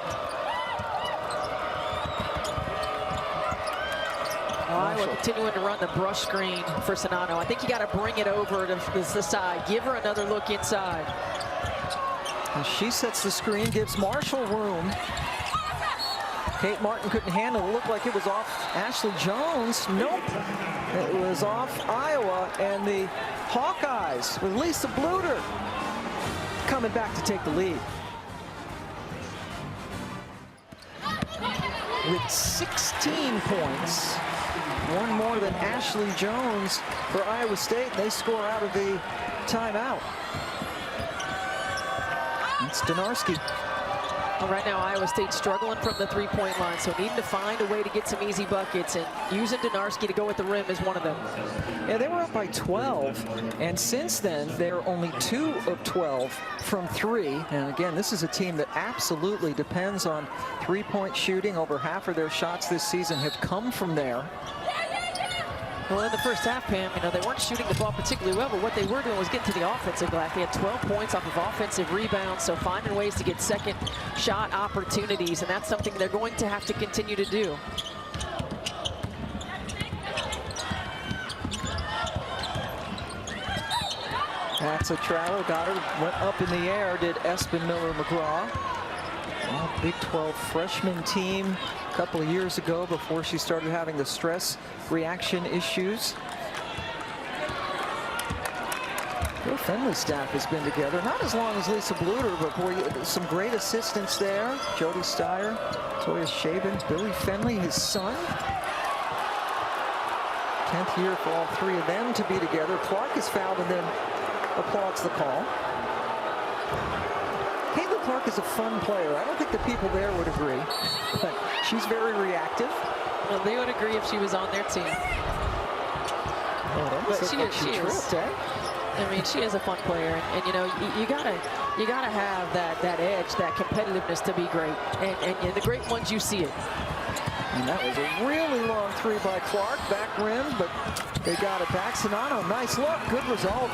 Iowa continuing to run the brush screen for Sonano. I think you got to bring it over to the side. Give her another look inside. And she sets the screen, gives Marshall room. Kate Martin couldn't handle it. It looked like it was off Ashley Jones. Nope. It was off Iowa, and the Hawkeyes with Lisa Bluter coming back to take the lead. With 16 points, 1 more than Ashley Jones for Iowa State. They score out of the timeout. It's Donarski. Well, right now, Iowa State struggling from the 3-point line, so needing to find a way to get some easy buckets, and using Donarski to go at the rim is one of them. Yeah, they were up by 12, and since then, they're only 2 of 12 from 3. And again, this is a team that absolutely depends on 3-point shooting. Over half of their shots this season have come from there. Well, in the first half, Pam, you know, they weren't shooting the ball particularly well, but what they were doing was getting to the offensive glass. They had 12 points off of offensive rebounds, so finding ways to get second shot opportunities, and that's something they're going to have to continue to do. That's a travel, got her, went up in the air, did Espen Miller-McGraw. Well, Big 12 freshman team a couple of years ago before she started having the stress reaction issues. Bill Fenley's staff has been together, not as long as Lisa Bluter, but boy, some great assistants there. Jody Steyer, Toya Shaben, Billy Fenley, his son. 10th year for all 3 of them to be together. Clark is fouled and then applauds the call. Caitlin Clark is a fun player. I don't think the people there would agree, but she's very reactive. Well, they would agree if she was on their team. Oh, but she tripped, eh? I mean, she is a fun player, and you know, you gotta have that edge, that competitiveness to be great, and the great ones, you see it. And that was a really long 3 by Clark, back rim, but they got it back. Sonano, nice look, good result.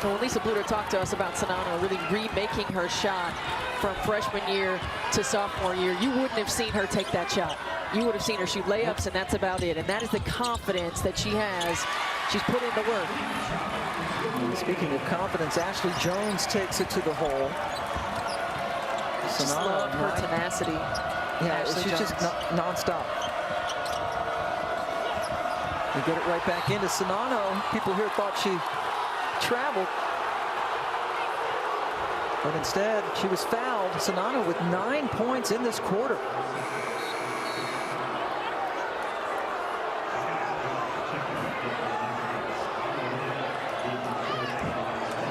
Well, when Lisa Bluter talked to us about Sonano really remaking her shot from freshman year to sophomore year, you wouldn't have seen her take that shot. You would have seen her shoot layups, and that's about it. And that is the confidence that she has. She's put in the work. And speaking of confidence, Ashley Jones takes it to the hole. Just love her tenacity. Yeah, Ashley she's Jones. just non-stop. They get it right back into Sonano. People here thought she traveled, but instead she was fouled. Sonano with 9 points in this quarter.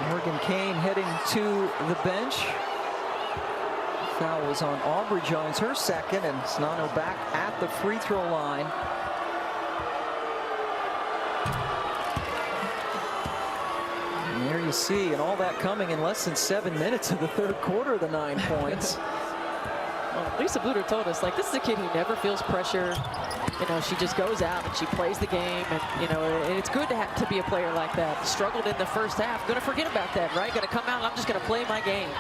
Morgan Kane heading to the bench. Foul was on Aubrey Jones, her second, and Sonano back at the free throw line. And there you see, and all that coming in less than 7 minutes of the third quarter, the 9 points. Well, Lisa Bluter told us, like, this is a kid who never feels pressure. you know, she just goes out and she plays the game, and you know, and it's good to be a player like that. Struggled in the first half, gonna forget about that, right? Gonna come out and I'm just gonna play my game.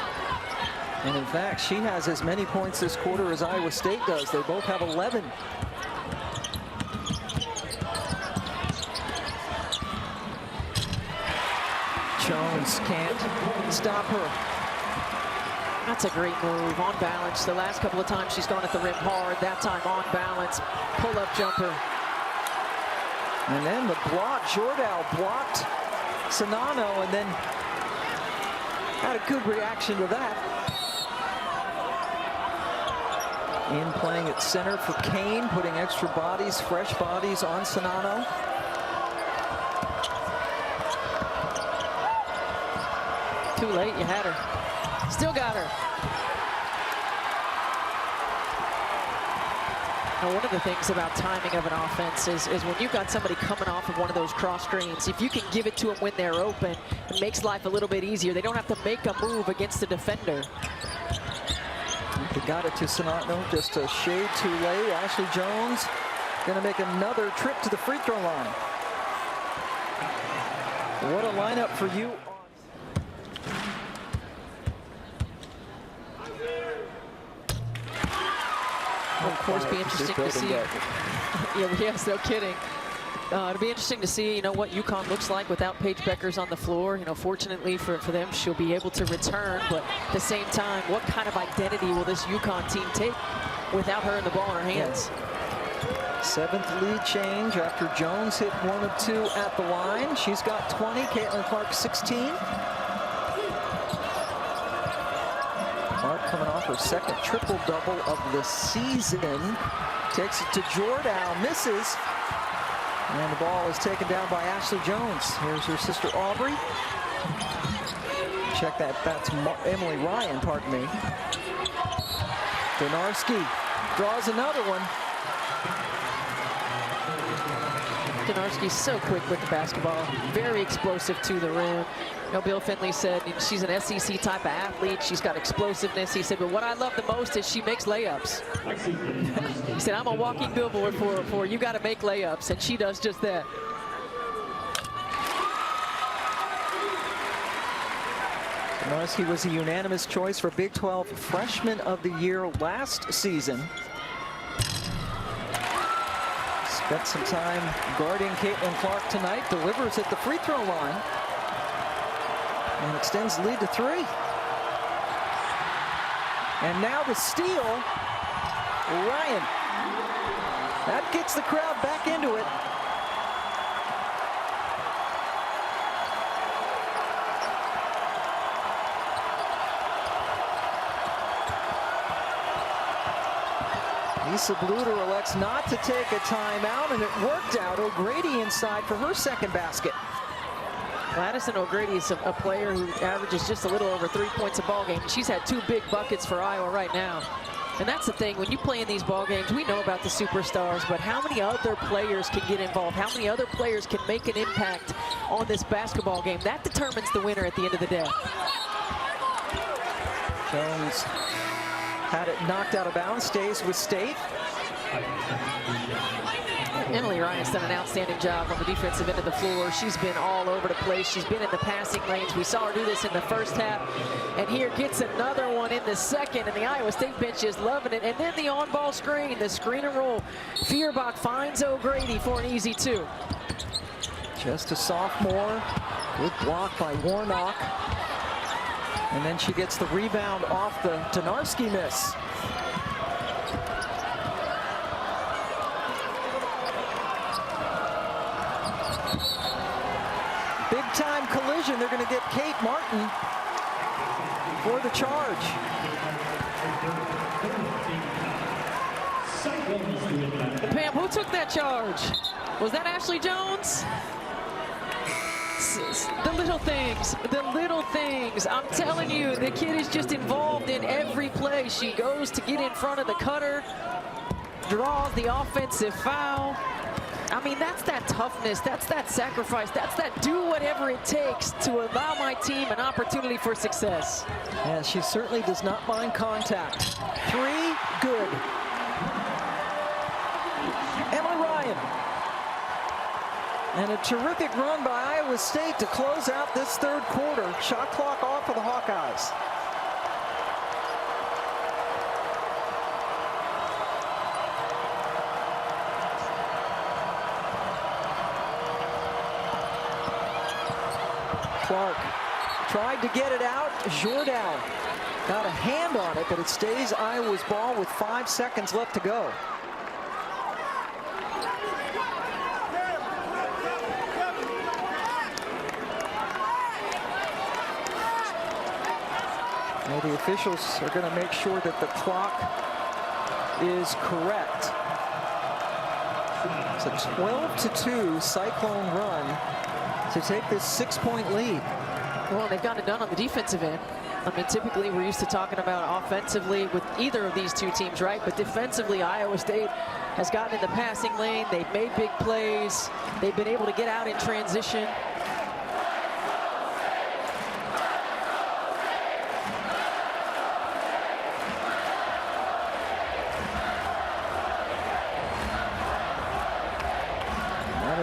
And in fact, she has as many points this quarter as Iowa State does. They both have 11. Jones can't stop her. That's a great move, on balance. The last couple of times she's gone at the rim hard, that time on balance, pull-up jumper. And then the block, Jordan blocked Sanano, and then had a good reaction to that. In playing at center for Kane, putting extra bodies, fresh bodies on Sanano. Too late, you had her. Still got her. Now, one of the things about timing of an offense is when you've got somebody coming off of one of those cross screens, if you can give it to them when they're open, it makes life a little bit easier. They don't have to make a move against the defender. They got it to Sanano, just a shade too late. Ashley Jones going to make another trip to the free throw line. What a lineup for you. Will, of course, be interesting to see. Yes, no kidding. It'll be interesting to see, you know, what UConn looks like without Paige Beckers on the floor. You know, fortunately for them, she'll be able to return. But at the same time, what kind of identity will this UConn team take without her and the ball in her hands? Seventh lead change after Jones hit 1 of 2 at the line. She's got 20. Caitlin Clark 16. Clark coming off her second triple-double of the season. Takes it to Jordan, misses. And the ball is taken down by Ashley Jones. Here's her sister Aubrey. Check that, that's Emily Ryan, pardon me. Donarski draws another one. Donarski's so quick with the basketball, very explosive to the rim. You know, Bill Finley said she's an SEC type of athlete. She's got explosiveness. He said, but what I love the most is she makes layups. He said, I'm a walking billboard for you got to make layups, and she does just that. Donarski was a unanimous choice for Big 12 Freshman of the Year last season. Spent some time guarding Caitlin Clark tonight. Delivers at the free throw line. And extends the lead to 3. And now the steal. Ryan. That gets the crowd back into it. Lisa Bluter elects not to take a timeout, and it worked out. O'Grady inside for her second basket. Addison O'Grady is a player who averages just a little over 3 points a ball game. She's had 2 big buckets for Iowa right now. And that's the thing, when you play in these ball games, we know about the superstars, but how many other players can get involved? How many other players can make an impact on this basketball game? That determines the winner at the end of the day. Jones had it knocked out of bounds, stays with State. Emily Ryan's done an outstanding job on the defensive end of the floor. She's been all over the place. She's been in the passing lanes. We saw her do this in the first half. And here gets another one in the second. And the Iowa State bench is loving it. And then the on-ball screen, the screen and roll. Feuerbach finds O'Grady for an easy 2. Just a sophomore. Good block by Warnock. And then she gets the rebound off the Donarski miss. Big-time collision. They're going to get Kate Martin for the charge. Pam, who took that charge? Was that Ashley Jones? The little things, the little things. I'm telling you, the kid is just involved in every play. She goes to get in front of the cutter, draws the offensive foul. I mean, that's that toughness, that's that sacrifice, that's that do whatever it takes to allow my team an opportunity for success. Yeah, she certainly does not mind contact. 3, good. Emily And a terrific run by Iowa State to close out this third quarter. Shot clock off for the Hawkeyes. Clark tried to get it out. Jordan got a hand on it, but it stays Iowa's ball with 5 seconds left to go. Well, the officials are going to make sure that the clock is correct. It's a 12-2 Cyclone run to take this 6-point lead. Well, they've got it done on the defensive end. I mean, typically we're used to talking about offensively with either of these two teams, right? But defensively, Iowa State has gotten in the passing lane. They've made big plays. They've been able to get out in transition.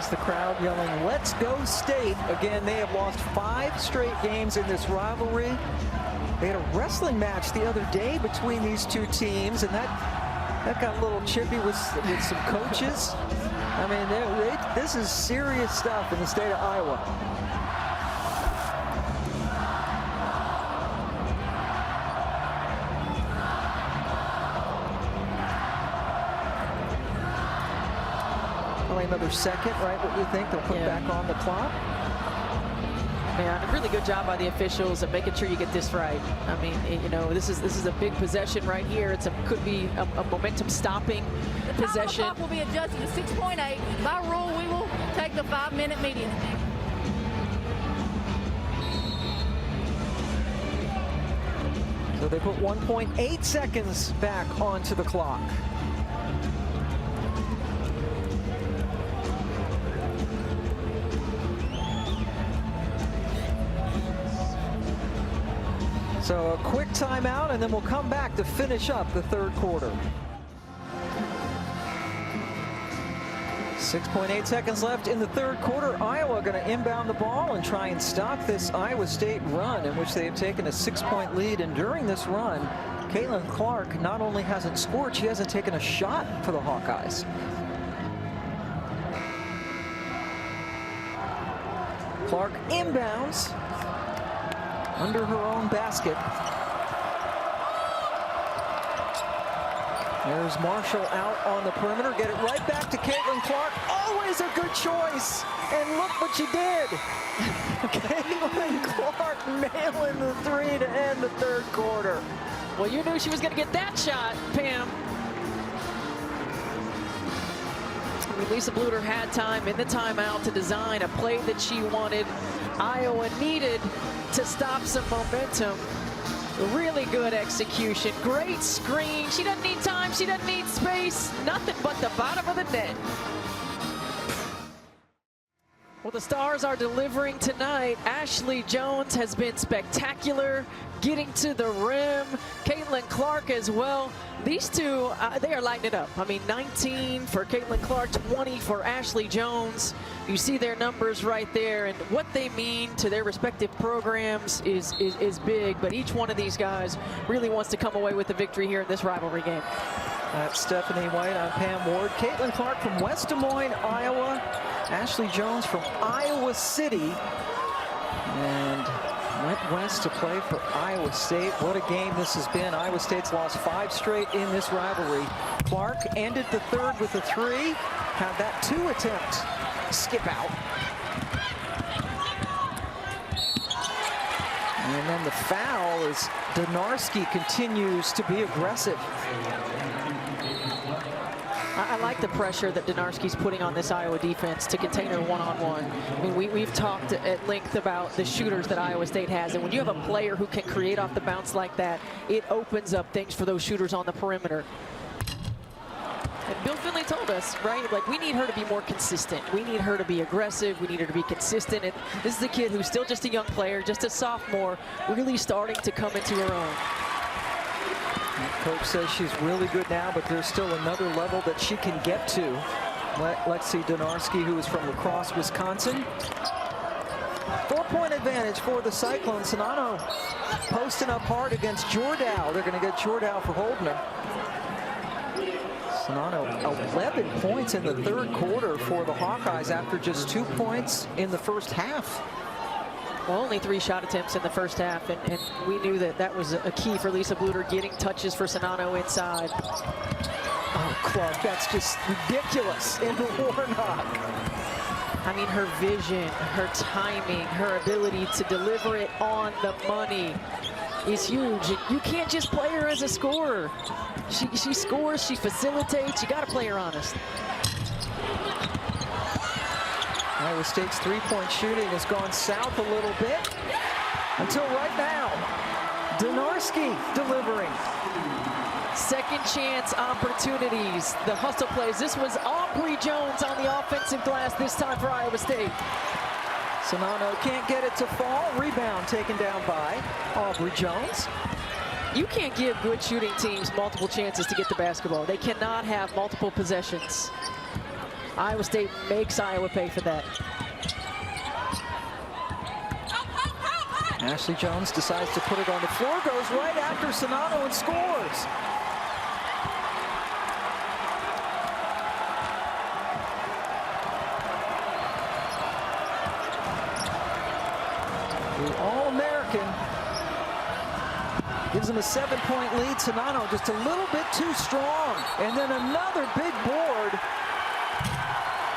The crowd yelling, "Let's go State." Again, they have lost 5 straight games in this rivalry. They had a wrestling match the other day between these two teams, and that got a little chippy with some coaches. I mean, this is serious stuff in the state of Iowa. Another second, right? What do you think? They'll put back on the clock. Yeah, a really good job by the officials of making sure you get this right. I mean, you know, this is a big possession right here. It's could be a momentum stopping possession. The clock will be adjusted to 6.8. By rule, we will take the 5-minute median. So they put 1.8 seconds back onto the clock. So a quick timeout, and then we'll come back to finish up the third quarter. 6.8 seconds left in the third quarter. Iowa going to inbound the ball and try and stop this Iowa State run in which they have taken a 6-point lead. And during this run, Caitlin Clark not only hasn't scored, she hasn't taken a shot for the Hawkeyes. Clark inbounds under her own basket. There's Marshall out on the perimeter. Get it right back to Caitlin Clark. Always a good choice. And look what she did. Caitlin Clark nailing the 3 to end the third quarter. Well, you knew she was going to get that shot, Pam. I mean, Lisa Bluter had time in the timeout to design a play that she wanted. Iowa needed to stop some momentum. Really good execution. Great screen. She doesn't need time. She doesn't need space. Nothing but the bottom of the net. Well, the Stars are delivering tonight. Ashley Jones has been spectacular, getting to the rim. Caitlin Clark as well. These two, they are lighting it up. I mean, 19 for Caitlin Clark, 20 for Ashley Jones. You see their numbers right there, and what they mean to their respective programs is big, but each one of these guys really wants to come away with the victory here in this rivalry game. That's Stephanie White. I'm Pam Ward. Caitlin Clark from West Des Moines, Iowa. Ashley Jones from Iowa City. And went west to play for Iowa State. What a game this has been. Iowa State's lost 5 straight in this rivalry. Clark ended the third with a 3. Had that 2 attempt skip out. And then the foul as Donarski continues to be aggressive. I like the pressure that Donarski's putting on this Iowa defense to contain her one-on-one. I mean, we've talked at length about the shooters that Iowa State has, and when you have a player who can create off the bounce like that, it opens up things for those shooters on the perimeter. And Bill Finley told us, right, like, we need her to be more consistent. We need her to be aggressive. We need her to be consistent. And this is a kid who's still just a young player, just a sophomore, really starting to come into her own. Coach says she's really good now, but there's still another level that she can get to. Lexi Donarski, who is from La Crosse, Wisconsin. 4-point advantage for the Cyclones. Sonano posting up hard against Jordow. They're going to get Jordow for holding her. Sonano, 11 points in the third quarter for the Hawkeyes after just 2 points in the first half. Well, only 3 shot attempts in the first half, and we knew that was a key for Lisa Bluter, getting touches for Sonano inside. Oh, Clark, that's just ridiculous into Warnock. I mean, her vision, her timing, her ability to deliver it on the money is huge. You can't just play her as a scorer. She scores, she facilitates. You got to play her honest. Iowa State's 3-point shooting has gone south a little bit until right now. Donarski delivering. Second chance opportunities. The hustle plays. This was Aubrey Jones on the offensive glass this time for Iowa State. Sonano can't get it to fall. Rebound taken down by Aubrey Jones. You can't give good shooting teams multiple chances to get the basketball. They cannot have multiple possessions. Iowa State makes Iowa pay for that. Ashley Jones decides to put it on the floor, goes right after Sonano and scores. The All-American gives him a 7-point lead. Sonano just a little bit too strong. And then another big board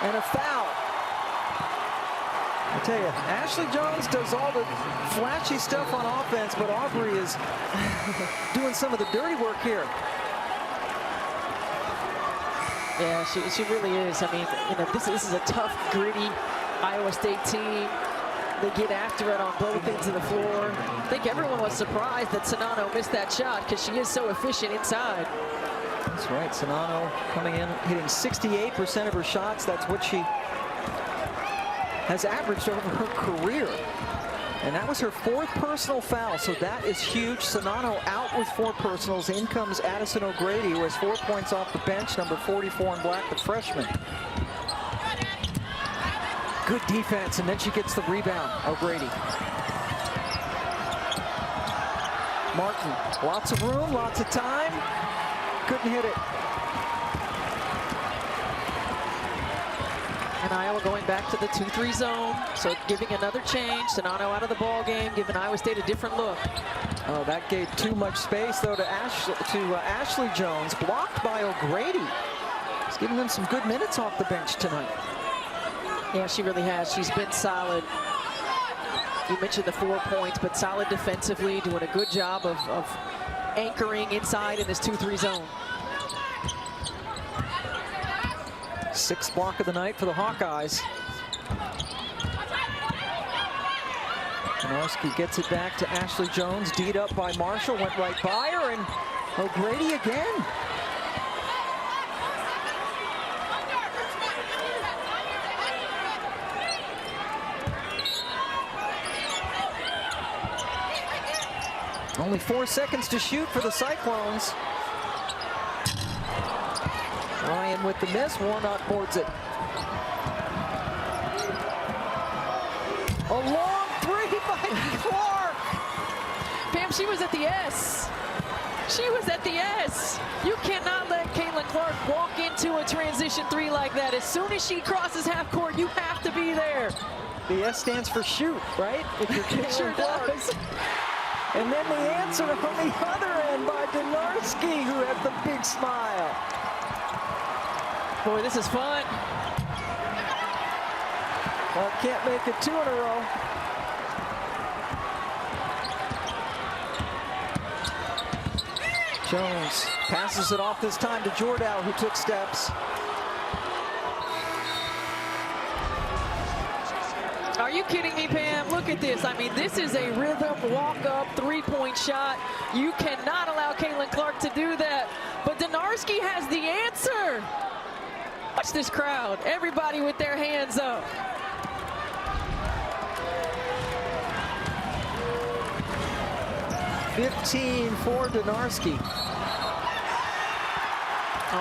and a foul. I tell you, Ashley Jones does all the flashy stuff on offense, but Aubrey is doing some of the dirty work here. Yeah, she really is. I mean, you know, this is a tough, gritty Iowa State team. They get after it on both ends of the floor. I think everyone was surprised that Sonano missed that shot because she is so efficient inside. That's right, Sonano coming in, hitting 68% of her shots. That's what she has averaged over her career. And that was her 4th personal foul, so that is huge. Sonano out with 4 personals. In comes Addison O'Grady, who has 4 points off the bench, number 44 in black, the freshman. Good defense, and then she gets the rebound, O'Grady. Martin, lots of room, lots of time. Couldn't hit it. And Iowa going back to the 2-3 zone, so giving another change. Sonano out of the ball game, giving Iowa State a different look. Oh, that gave too much space, though, to Ashley Jones, blocked by O'Grady. He's giving them some good minutes off the bench tonight. Yeah, she really has. She's been solid. You mentioned the 4 points, but solid defensively, doing a good job of anchoring inside in this 2-3 zone. 6th block of the night for the Hawkeyes. Donarski gets it back to Ashley Jones, D'd up by Marshall, went right by her, and O'Grady again. Only 4 seconds to shoot for the Cyclones. Ryan with the miss, Warnock boards it. A long 3 by Clark. Pam, she was at the S. She was at the S. You cannot let Caitlin Clark walk into a transition 3 like that. As soon as she crosses half court, you have to be there. The S stands for shoot, right? If you're It sure does. And then the answer on the other end by Donarski, who had the big smile. Boy, this is fun. Well, can't make it 2 in a row. Jones passes it off this time to Jordow, who took steps. Are you kidding me, Pam? Look at this. I mean, this is a rhythm walk-up 3-point shot. You cannot allow Caitlin Clark to do that. But Donarski has the answer. Watch this crowd. Everybody with their hands up. $15 for Donarski.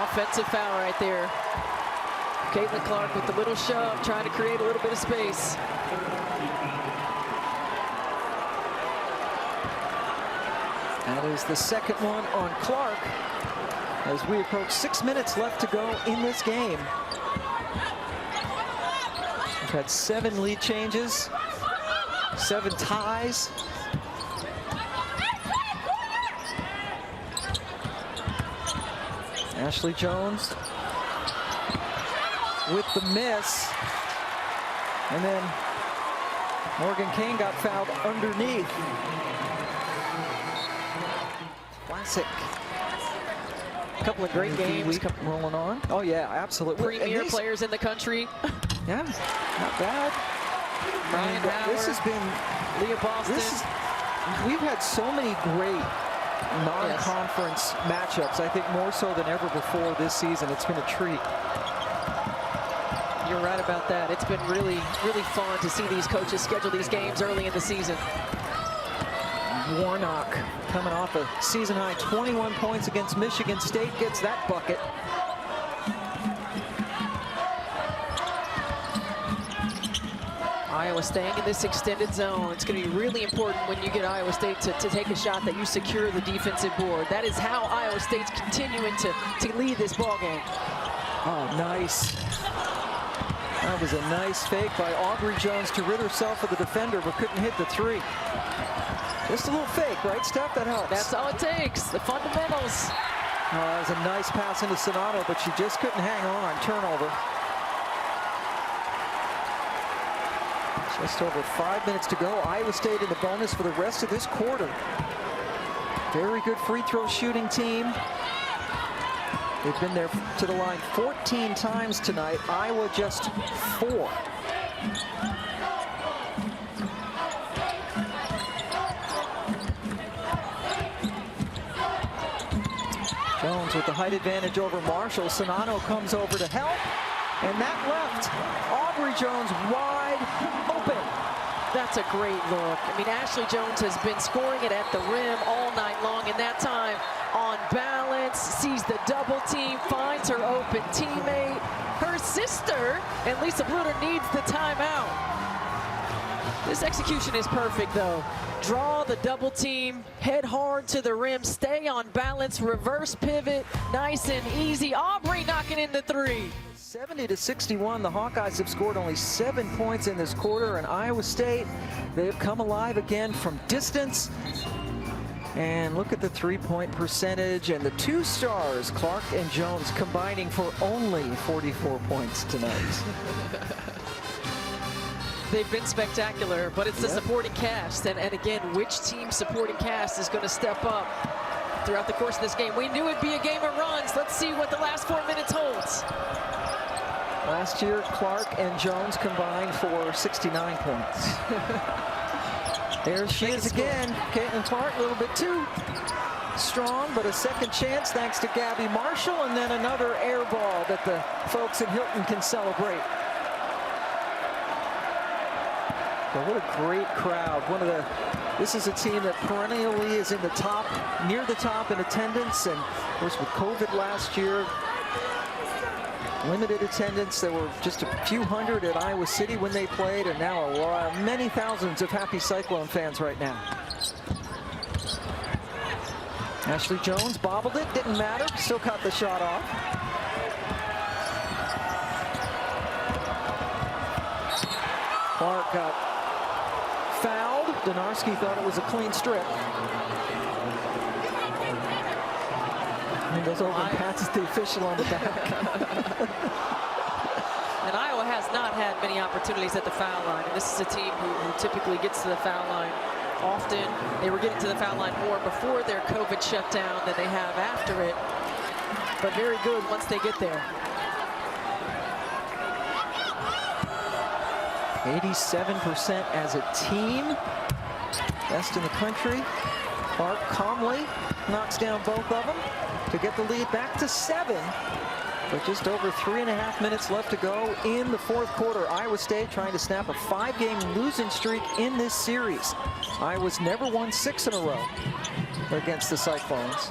Offensive foul right there. Caitlin Clark with the little shove, trying to create a little bit of space. That is the second one on Clark as we approach 6 minutes left to go in this game. We've had 7 lead changes, 7 ties. Ashley Jones with the miss. And then Morgan Kane got fouled underneath. Classic. A couple of great games rolling on. Oh yeah, absolutely. Premier players in the country. Yeah, not bad. Ryan Howard, this has been Leah Boston. We've had so many great non-conference matchups. I think more so than ever before this season. It's been a treat. You're right about that. It's been really, really fun to see these coaches schedule these games early in the season. Warnock coming off a season-high 21 points against Michigan State, gets that bucket. Iowa staying in this extended zone. It's going to be really important when you get Iowa State to take a shot that you secure the defensive board. That is how Iowa State's continuing to lead this ball game. Oh, nice. That was a nice fake by Aubrey Jones to rid herself of the defender, but couldn't hit the three. Just a little fake, right, Steph? That helps. That's all it takes, the fundamentals. Oh, that was a nice pass into Sonato, but she just couldn't hang on. Turnover. Just over 5 minutes to go. Iowa State in the bonus for the rest of this quarter. Very good free throw shooting team. They've been there to the line 14 times tonight. Iowa just 4. Jones with the height advantage over Marshall. Sonato comes over to help. And that left Aubrey Jones wide open. That's a great look. I mean, Ashley Jones has been scoring it at the rim all night long, and that time on balance, sees the double team, finds her open teammate. Her sister, and Lisa Bluter, needs the timeout. This execution is perfect, though. Draw the double team, head hard to the rim, stay on balance, reverse pivot, nice and easy. Aubrey knocking in the three. 70-61, the Hawkeyes have scored only 7 points in this quarter, and Iowa State, they've come alive again from distance. And look at the three-point percentage, and the 2 stars, Clark and Jones, combining for only 44 points tonight. They've been spectacular, but it's the supporting cast, and again, which team supporting cast is going to step up throughout the course of this game? We knew it'd be a game of runs. Let's see what the last 4 minutes holds. Last year, Clark and Jones combined for 69 points. There she is again. Caitlin Clark, a little bit too strong, but a second chance thanks to Gabby Marshall, and then another air ball that the folks in Hilton can celebrate. But what a great crowd. This is a team that perennially is in the top, near the top in attendance, and of course with COVID last year, limited attendance. There were just a few hundred at Iowa City when they played, and now many thousands of happy Cyclone fans right now. Ashley Jones bobbled it, didn't matter, still caught the shot off. Clark got fouled. Donarski thought it was a clean strip. And goes over and passes the official on the back. And Iowa has not had many opportunities at the foul line. And this is a team who typically gets to the foul line often. They were getting to the foul line more before their COVID shutdown than they have after it. But very good once they get there. 87% as a team. Best in the country. Clark calmly knocks down both of them to get the lead back to 7. But just over 3.5 minutes left to go in the fourth quarter. Iowa State trying to snap a 5-game losing streak in this series. Iowa's never won 6 in a row against the Cyclones.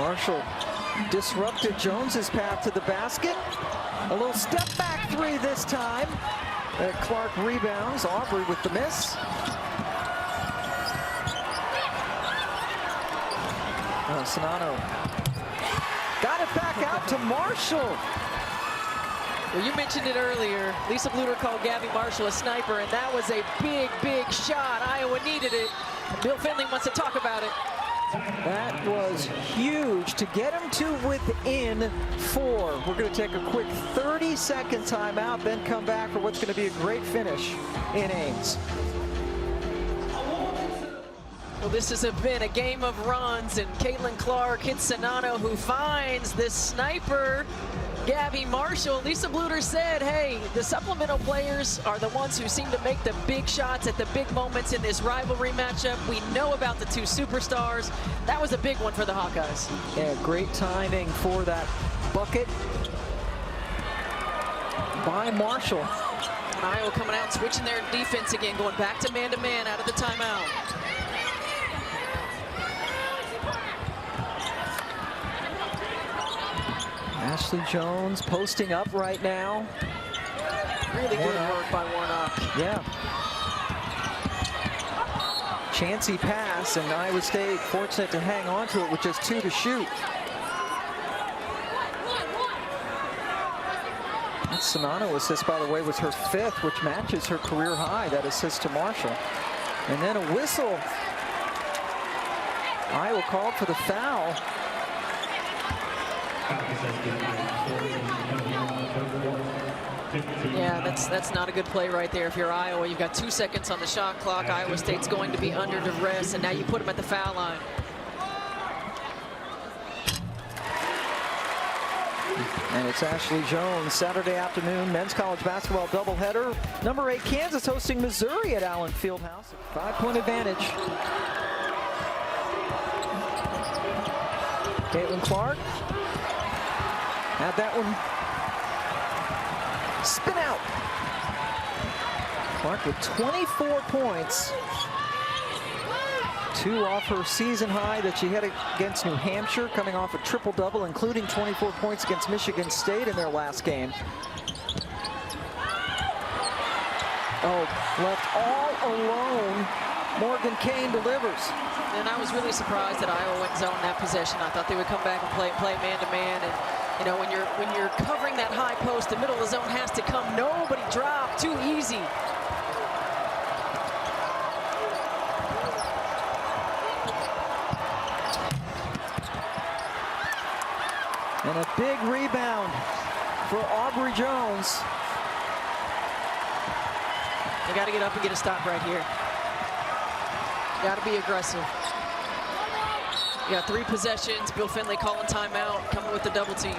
Marshall disrupted Jones's path to the basket. A little step back three this time. Clark rebounds. Aubrey with the miss. Sonano got it back out to Marshall. Well, you mentioned it earlier. Lisa Bluter called Gabby Marshall a sniper, and that was a big, big shot. Iowa needed it. Bill Finley wants to talk about it. That was huge to get him to within 4. We're going to take a quick 30-second timeout, then come back for what's going to be a great finish in Ames. Well, this has been a game of runs, and Caitlin Clark hits Sonano, who finds this sniper, Gabby Marshall. Lisa Bluter said, hey, the supplemental players are the ones who seem to make the big shots at the big moments in this rivalry matchup. We know about the 2 superstars. That was a big one for the Hawkeyes. Yeah, great timing for that bucket by Marshall. And Iowa coming out, switching their defense again, going back to man-to-man out of the timeout. Ashley Jones posting up right now. Really good work by Warnock. Yeah. Chancy pass, and Iowa State fortunate to hang on to it with just 2 to shoot. That Sonano assist, by the way, was her 5th, which matches her career high, that assist to Marshall. And then a whistle. Iowa called for the foul. Yeah, that's not a good play right there. If you're Iowa, you've got 2 seconds on the shot clock. Iowa State's going to be under duress, and now you put them at the foul line. And it's Ashley Jones, Saturday afternoon men's college basketball doubleheader. Number 8 Kansas hosting Missouri at Allen Fieldhouse. 5-point advantage. Caitlin Clark had that one spin out. Clark with 24 points. 2 off her season high that she had against New Hampshire, coming off a triple-double, including 24 points against Michigan State in their last game. Oh, left all alone. Morgan Kane delivers. And I was really surprised that Iowa went zone that possession. I thought they would come back and play man-to-man. And you know, when you're covering that high post, the middle of the zone has to come. Nobody dropped. Too easy. And a big rebound for Aubrey Jones. They got to get up and get a stop right here. Got to be aggressive. You got 3 possessions. Bill Finley calling timeout, coming with the double team.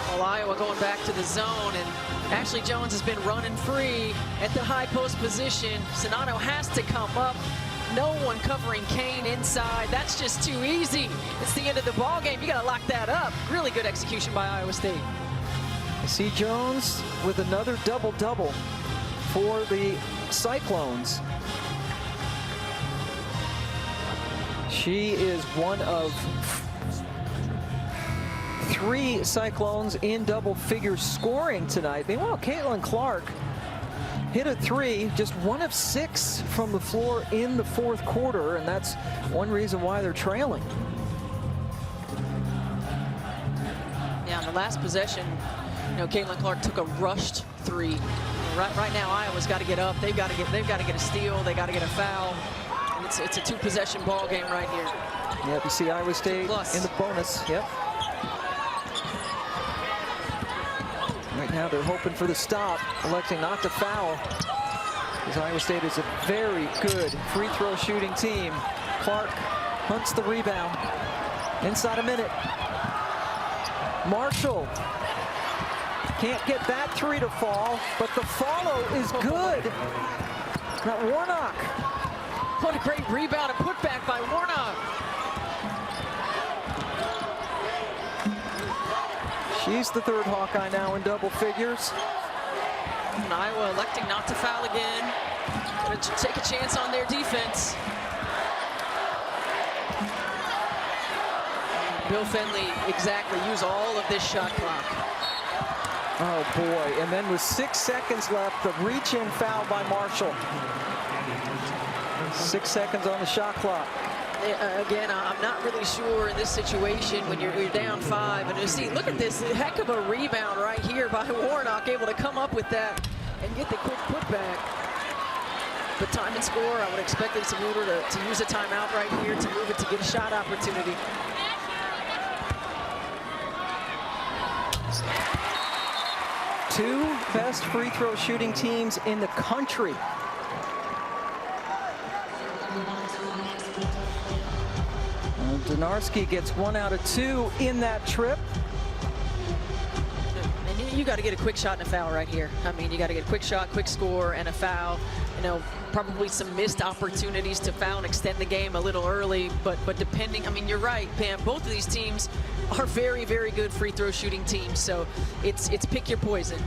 Well, Iowa going back to the zone, and Ashley Jones has been running free at the high post position. Sonano has to come up. No one covering Kane inside. That's just too easy. It's the end of the ball game. You got to lock that up. Really good execution by Iowa State. I see Jones with another double-double for the Cyclones. She is one of 3 Cyclones in double figures scoring tonight. Meanwhile, Caitlin Clark hit a 3, just 1 of 6 from the floor in the 4th quarter, and that's one reason why they're trailing. Yeah, on the last possession, you know, Caitlin Clark took a rushed 3. Right now, Iowa's got to get up. They've got to get a steal. They got to get a foul. And it's a 2-possession ball game right here. Yeah, you see Iowa State in the bonus. Yep. Right now, they're hoping for the stop, electing not to foul, because Iowa State is a very good free throw shooting team. Clark hunts the rebound. Inside a minute. Marshall can't get that 3 to fall, but the follow is good. Now Warnock. What a great rebound and putback by Warnock. She's the 3rd Hawkeye now in double figures. and Iowa electing not to foul again. Going to take a chance on their defense. Bill Fenley exactly use all of this shot clock. Oh boy, and then with 6 seconds left, the reach-in foul by Marshall. 6 seconds on the shot clock. Again, I'm not really sure in this situation when you're down 5. And you see, look at this heck of a rebound right here by Warnock, able to come up with that and get the quick putback. But time and score, I would expect it to use a timeout right here to move it to get a shot opportunity. Two best free throw shooting teams in the country. Donarski gets 1 out of 2 in that trip. And you got to get a quick shot and a foul right here. I mean, you got to get a quick shot, quick score, and a foul. You know, probably some missed opportunities to foul and extend the game a little early. But depending, I mean, you're right, Pam. Both of these teams are very, very good free throw shooting teams. So it's pick your poison.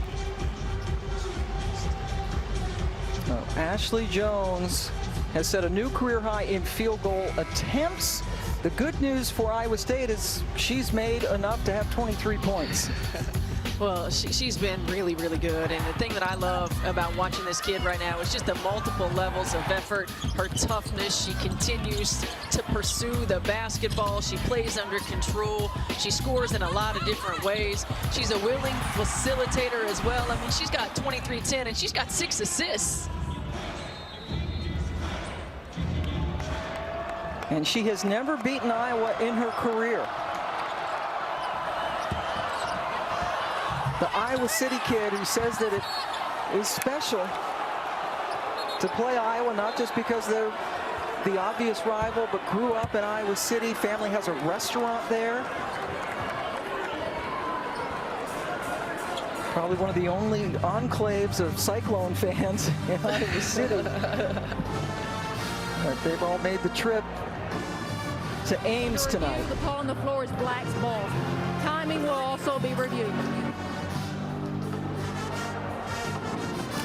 Ashley Jones has set a new career high in field goal attempts. The good news for Iowa State is she's made enough to have 23 points. Well, she's been really, really good. And the thing that I love about watching this kid right now is just the multiple levels of effort, her toughness. She continues to pursue the basketball. She plays under control. She scores in a lot of different ways. She's a willing facilitator as well. I mean, she's got 23-10 and she's got 6 assists. And she has never beaten Iowa in her career. The Iowa City kid who says that it is special to play Iowa, not just because they're the obvious rival, but grew up in Iowa City. Family has a restaurant there. Probably one of the only enclaves of Cyclone fans in Iowa City. But they've all made the trip to Ames tonight. The ball on the floor is Black's ball. Timing will also be reviewed.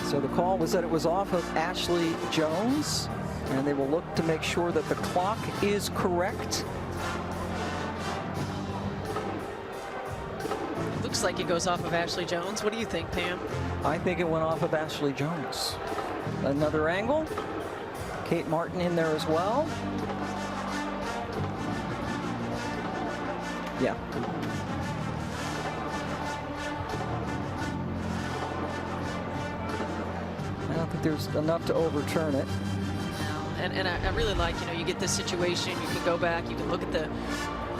So the call was that it was off of Ashley Jones, and they will look to make sure that the clock is correct. Looks like it goes off of Ashley Jones. What do you think, Pam? I think it went off of Ashley Jones. Another angle. Kate Martin in there as well. Yeah. I don't think there's enough to overturn it. And I really like, you know, you get this situation, you can go back, you can look at the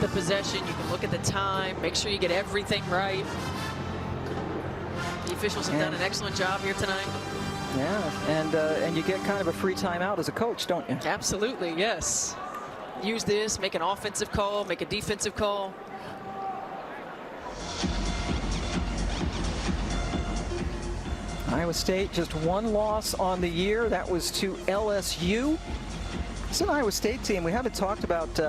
possession, you can look at the time, make sure you get everything right. The officials have done an excellent job here tonight. Yeah, and you get kind of a free timeout as a coach, don't you? Absolutely, yes. Use this, make an offensive call, make a defensive call. Iowa State just 1 loss on the year. That was to LSU. It's an Iowa State team. We haven't talked about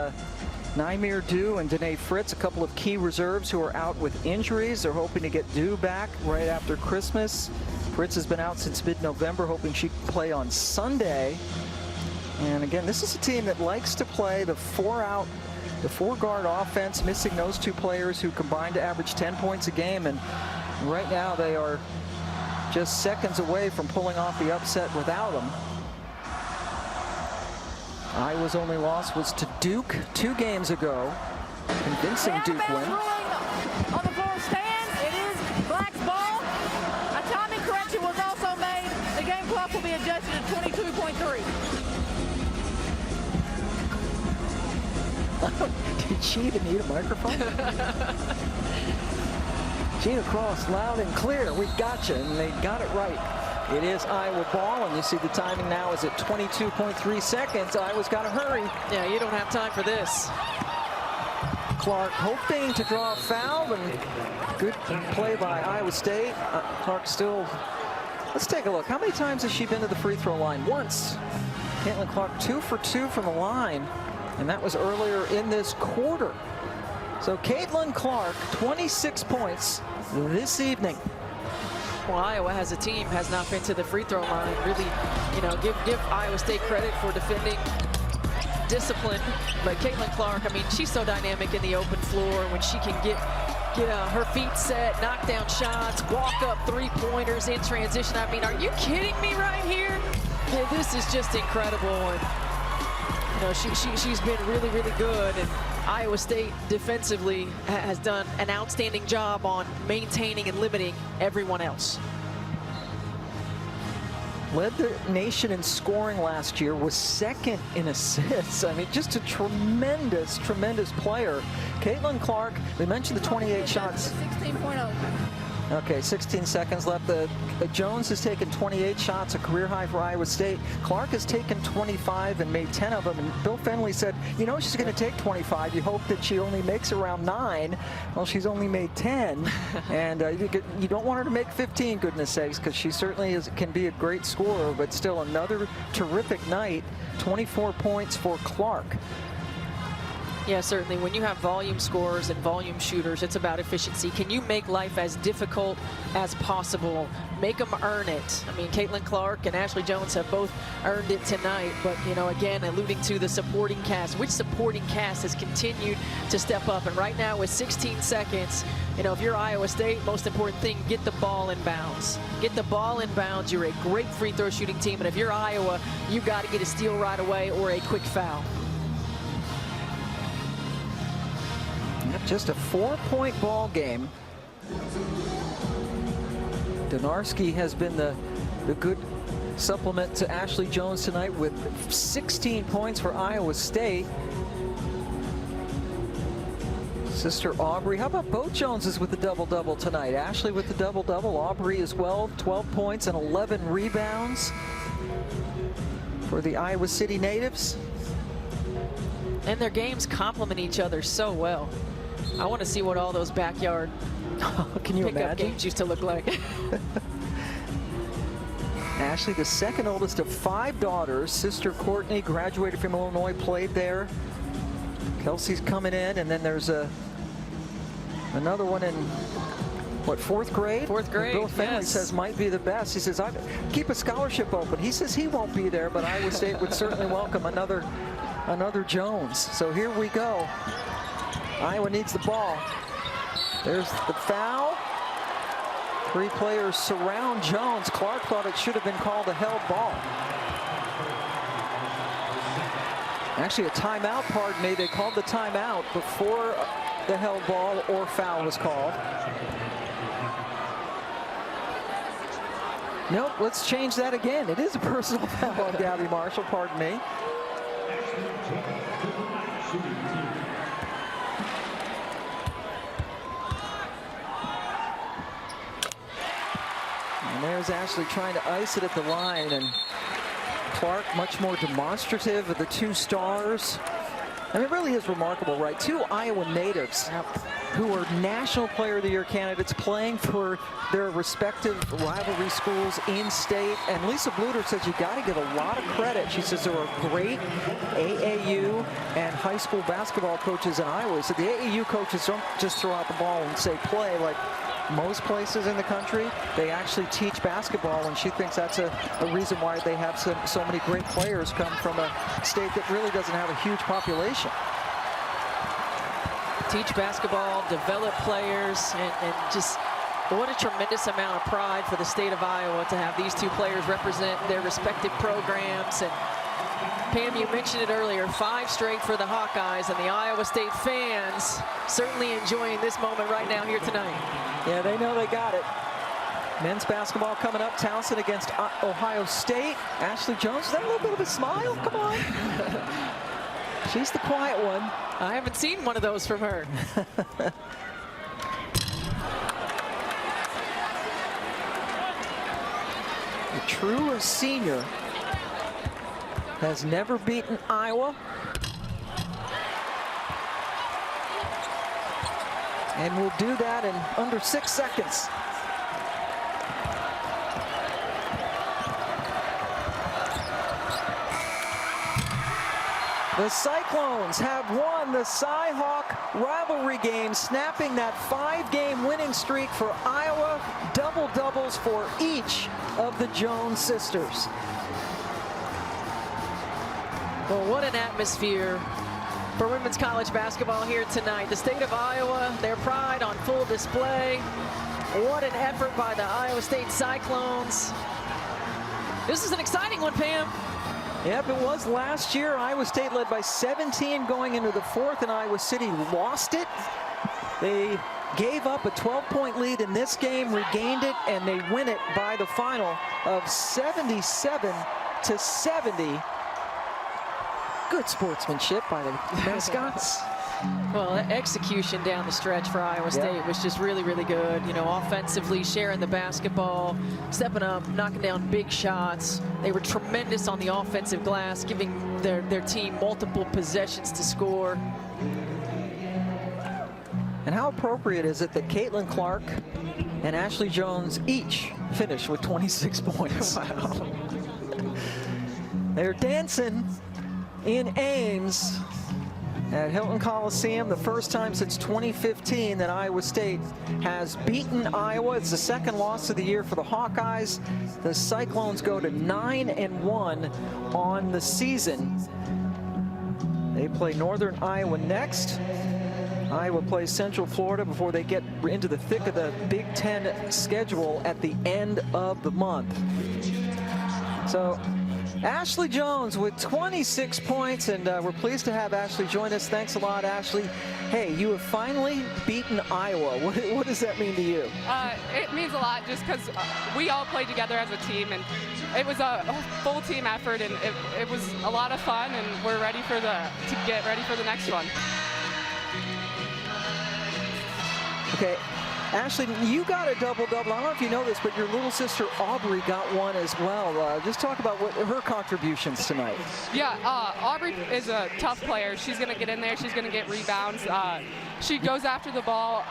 Nymir Dew and Danae Fritz, a couple of key reserves who are out with injuries. They're hoping to get Dew back right after Christmas. Fritz has been out since mid-November, hoping she can play on Sunday. And again, this is a team that likes to play the 4-guard offense, missing those 2 players who combined to average 10 points a game. And right now they are just seconds away from pulling off the upset without them. Iowa's only loss was to Duke 2 games ago. Convincing Duke win. On the floor stands. It is Black's ball. A timing correction was also made. The game clock will be adjusted to 22.3. Did she even need a microphone? Gina Cross, loud and clear. We gotcha, and they got it right. It is Iowa ball, and you see the timing now is at 22.3 seconds. Iowa's got to hurry. Yeah, you don't have time for this. Clark hoping to draw a foul, and good play by Iowa State. Clark still. Let's take a look. How many times has she been to the free throw line? Once. Caitlin Clark 2 for 2 from the line, and that was earlier in this quarter. So Caitlin Clark, 26 points this evening. Well, Iowa as a team has not been to the free throw line. Really, you know, give Iowa State credit for defending discipline. But Caitlin Clark, I mean, she's so dynamic in the open floor when she can get her feet set, knock down shots, walk up three-pointers in transition. I mean, are you kidding me right here? Yeah, this is just incredible. And you know, she's been really, really good. And Iowa State defensively has done an outstanding job on maintaining and limiting everyone else. Led the nation in scoring last year, was second in assists. I mean, just a tremendous, tremendous player. Caitlin Clark, we mentioned the 28 shots. 16.0. Okay, 16 seconds left. Jones has taken 28 shots, a career high for Iowa State. Clark has taken 25 and made 10 of them. And Bill Fenley said, you know, she's going to take 25. You hope that she only makes around 9. Well, she's only made 10. And you don't want her to make 15, goodness sakes, because she certainly can be a great scorer. But still, another terrific night. 24 points for Clark. Yeah, certainly. When you have volume scorers and volume shooters, it's about efficiency. Can you make life as difficult as possible? Make them earn it. I mean, Caitlin Clark and Ashley Jones have both earned it tonight. But, you know, again, alluding to the supporting cast, which supporting cast has continued to step up? And right now with 16 seconds, you know, if you're Iowa State, most important thing, get the ball in bounds. Get the ball in bounds. You're a great free throw shooting team. And if you're Iowa, you've got to get a steal right away or a quick foul. Just a 4-point ball game. Donarski has been the good supplement to Ashley Jones tonight with 16 points for Iowa State. Sister Aubrey, how about both Joneses with the double-double tonight? Ashley with the double-double, Aubrey as well, 12 points and 11 rebounds for the Iowa City natives. And their games complement each other so well. I want to see what all those backyard pickup games used to look like. Ashley, the second oldest of 5 daughters. Sister Courtney graduated from Illinois, played there. Kelsey's coming in, and then there's another one in, what, 4th grade? 4th grade, Bill Fenley yes. says might be the best. He says, I keep a scholarship open. He says he won't be there, but Iowa State would certainly welcome another Jones. So here we go. Iowa needs the ball. There's the foul. 3 players surround Jones. Clark thought it should have been called a held ball. Actually, a timeout, pardon me. They called the timeout before the held ball or foul was called. Nope, let's change that again. It is a personal foul on Gabby Marshall, pardon me. And there's Ashley trying to ice it at the line, and Clark much more demonstrative of the 2 stars. I mean, it really is remarkable, right? 2 Iowa natives who are National Player of the Year candidates playing for their respective rivalry schools in state. And Lisa Bluter says you got to give a lot of credit. She says there are great AAU and high school basketball coaches in Iowa. So the AAU coaches don't just throw out the ball and say play like most places in the country. They actually teach basketball, and she thinks that's a reason why they have so many great players come from a state that really doesn't have a huge population. Teach basketball, develop players, and just what a tremendous amount of pride for the state of Iowa to have these 2 players represent their respective programs. And Pam, you mentioned it earlier, 5 straight for the Hawkeyes, and the Iowa State fans certainly enjoying this moment right now here tonight. Yeah, they know they got it. Men's basketball coming up. Towson against Ohio State. Ashley Jones, is that a little bit of a smile? Come on. She's the quiet one. I haven't seen one of those from her. The true senior has never beaten Iowa. And will do that in under 6 seconds. The Cyclones have won the Cy-Hawk rivalry game, snapping that 5-game winning streak for Iowa. Double-doubles for each of the Jones sisters. Well, what an atmosphere for women's college basketball here tonight. The state of Iowa, their pride on full display. What an effort by the Iowa State Cyclones. This is an exciting one, Pam. Yep, it was last year. Iowa State led by 17 going into the fourth, and Iowa City lost it. They gave up a 12-point lead in this game, regained it, and they win it by the final of 77-70. Good sportsmanship by the mascots. Well, execution down the stretch for Iowa State was just really, really good. You know, offensively, sharing the basketball, stepping up, knocking down big shots. They were tremendous on the offensive glass, giving their team multiple possessions to score. And how appropriate is it that Caitlin Clark and Ashley Jones each finished with 26 points? Wow. They're dancing in Ames at Hilton Coliseum, the first time since 2015 that Iowa State has beaten Iowa. It's the second loss of the year for the Hawkeyes. The Cyclones go to 9-1 on the season. They play Northern Iowa next. Iowa plays Central Florida before they get into the thick of the Big Ten schedule at the end of the month. So Ashley Jones with 26 points, and we're pleased to have Ashley join us. Thanks a lot, Ashley. Hey, you have finally beaten Iowa. What does that mean to you? It means a lot just because we all played together as a team, and it was a full team effort, and it was a lot of fun, and we're ready to get ready for the next one. Okay. Ashley, you got a double-double. I don't know if you know this, but your little sister Aubrey got one as well. Just talk about what her contributions tonight. Yeah, Aubrey is a tough player. She's going to get in there. She's going to get rebounds. She goes after the ball,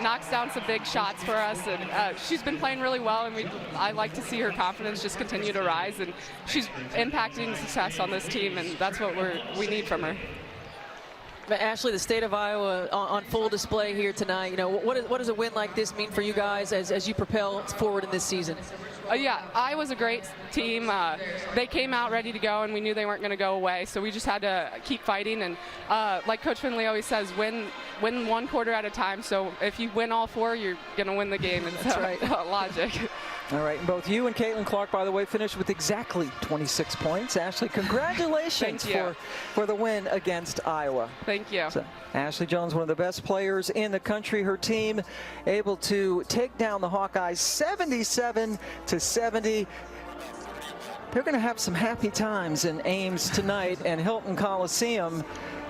knocks down some big shots for us, and she's been playing really well, and I like to see her confidence just continue to rise, and she's impacting success on this team, and that's what we need from her. But Ashley, the state of Iowa on full display here tonight. You know, what does a win like this mean for you guys as you propel forward in this season? Yeah, Iowa's a great team. They came out ready to go, and we knew they weren't going to go away, so we just had to keep fighting. And like Coach Finley always says, win one quarter at a time. So if you win all four, you're going to win the game. And that's right. Logic. All right, and both you and Caitlin Clark, by the way, finished with exactly 26 points. Ashley, congratulations for the win against Iowa. Thank you. So, Ashley Jones, one of the best players in the country. Her team able to take down the Hawkeyes 77-70. They're going to have some happy times in Ames tonight and Hilton Coliseum,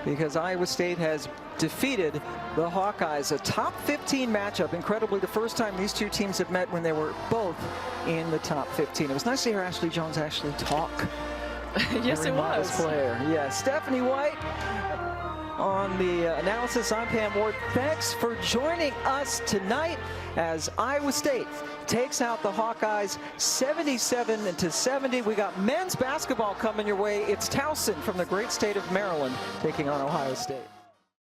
because Iowa State has defeated the Hawkeyes. A top 15 matchup. Incredibly, the first time these two teams have met when they were both in the top 15. It was nice to hear Ashley Jones actually talk. Yes, it was. Player. Yeah, Stephanie White on the analysis. I'm Pam Ward. Thanks for joining us tonight as Iowa State takes out the Hawkeyes 77-70. We got men's basketball coming your way. It's Towson from the great state of Maryland taking on Ohio State.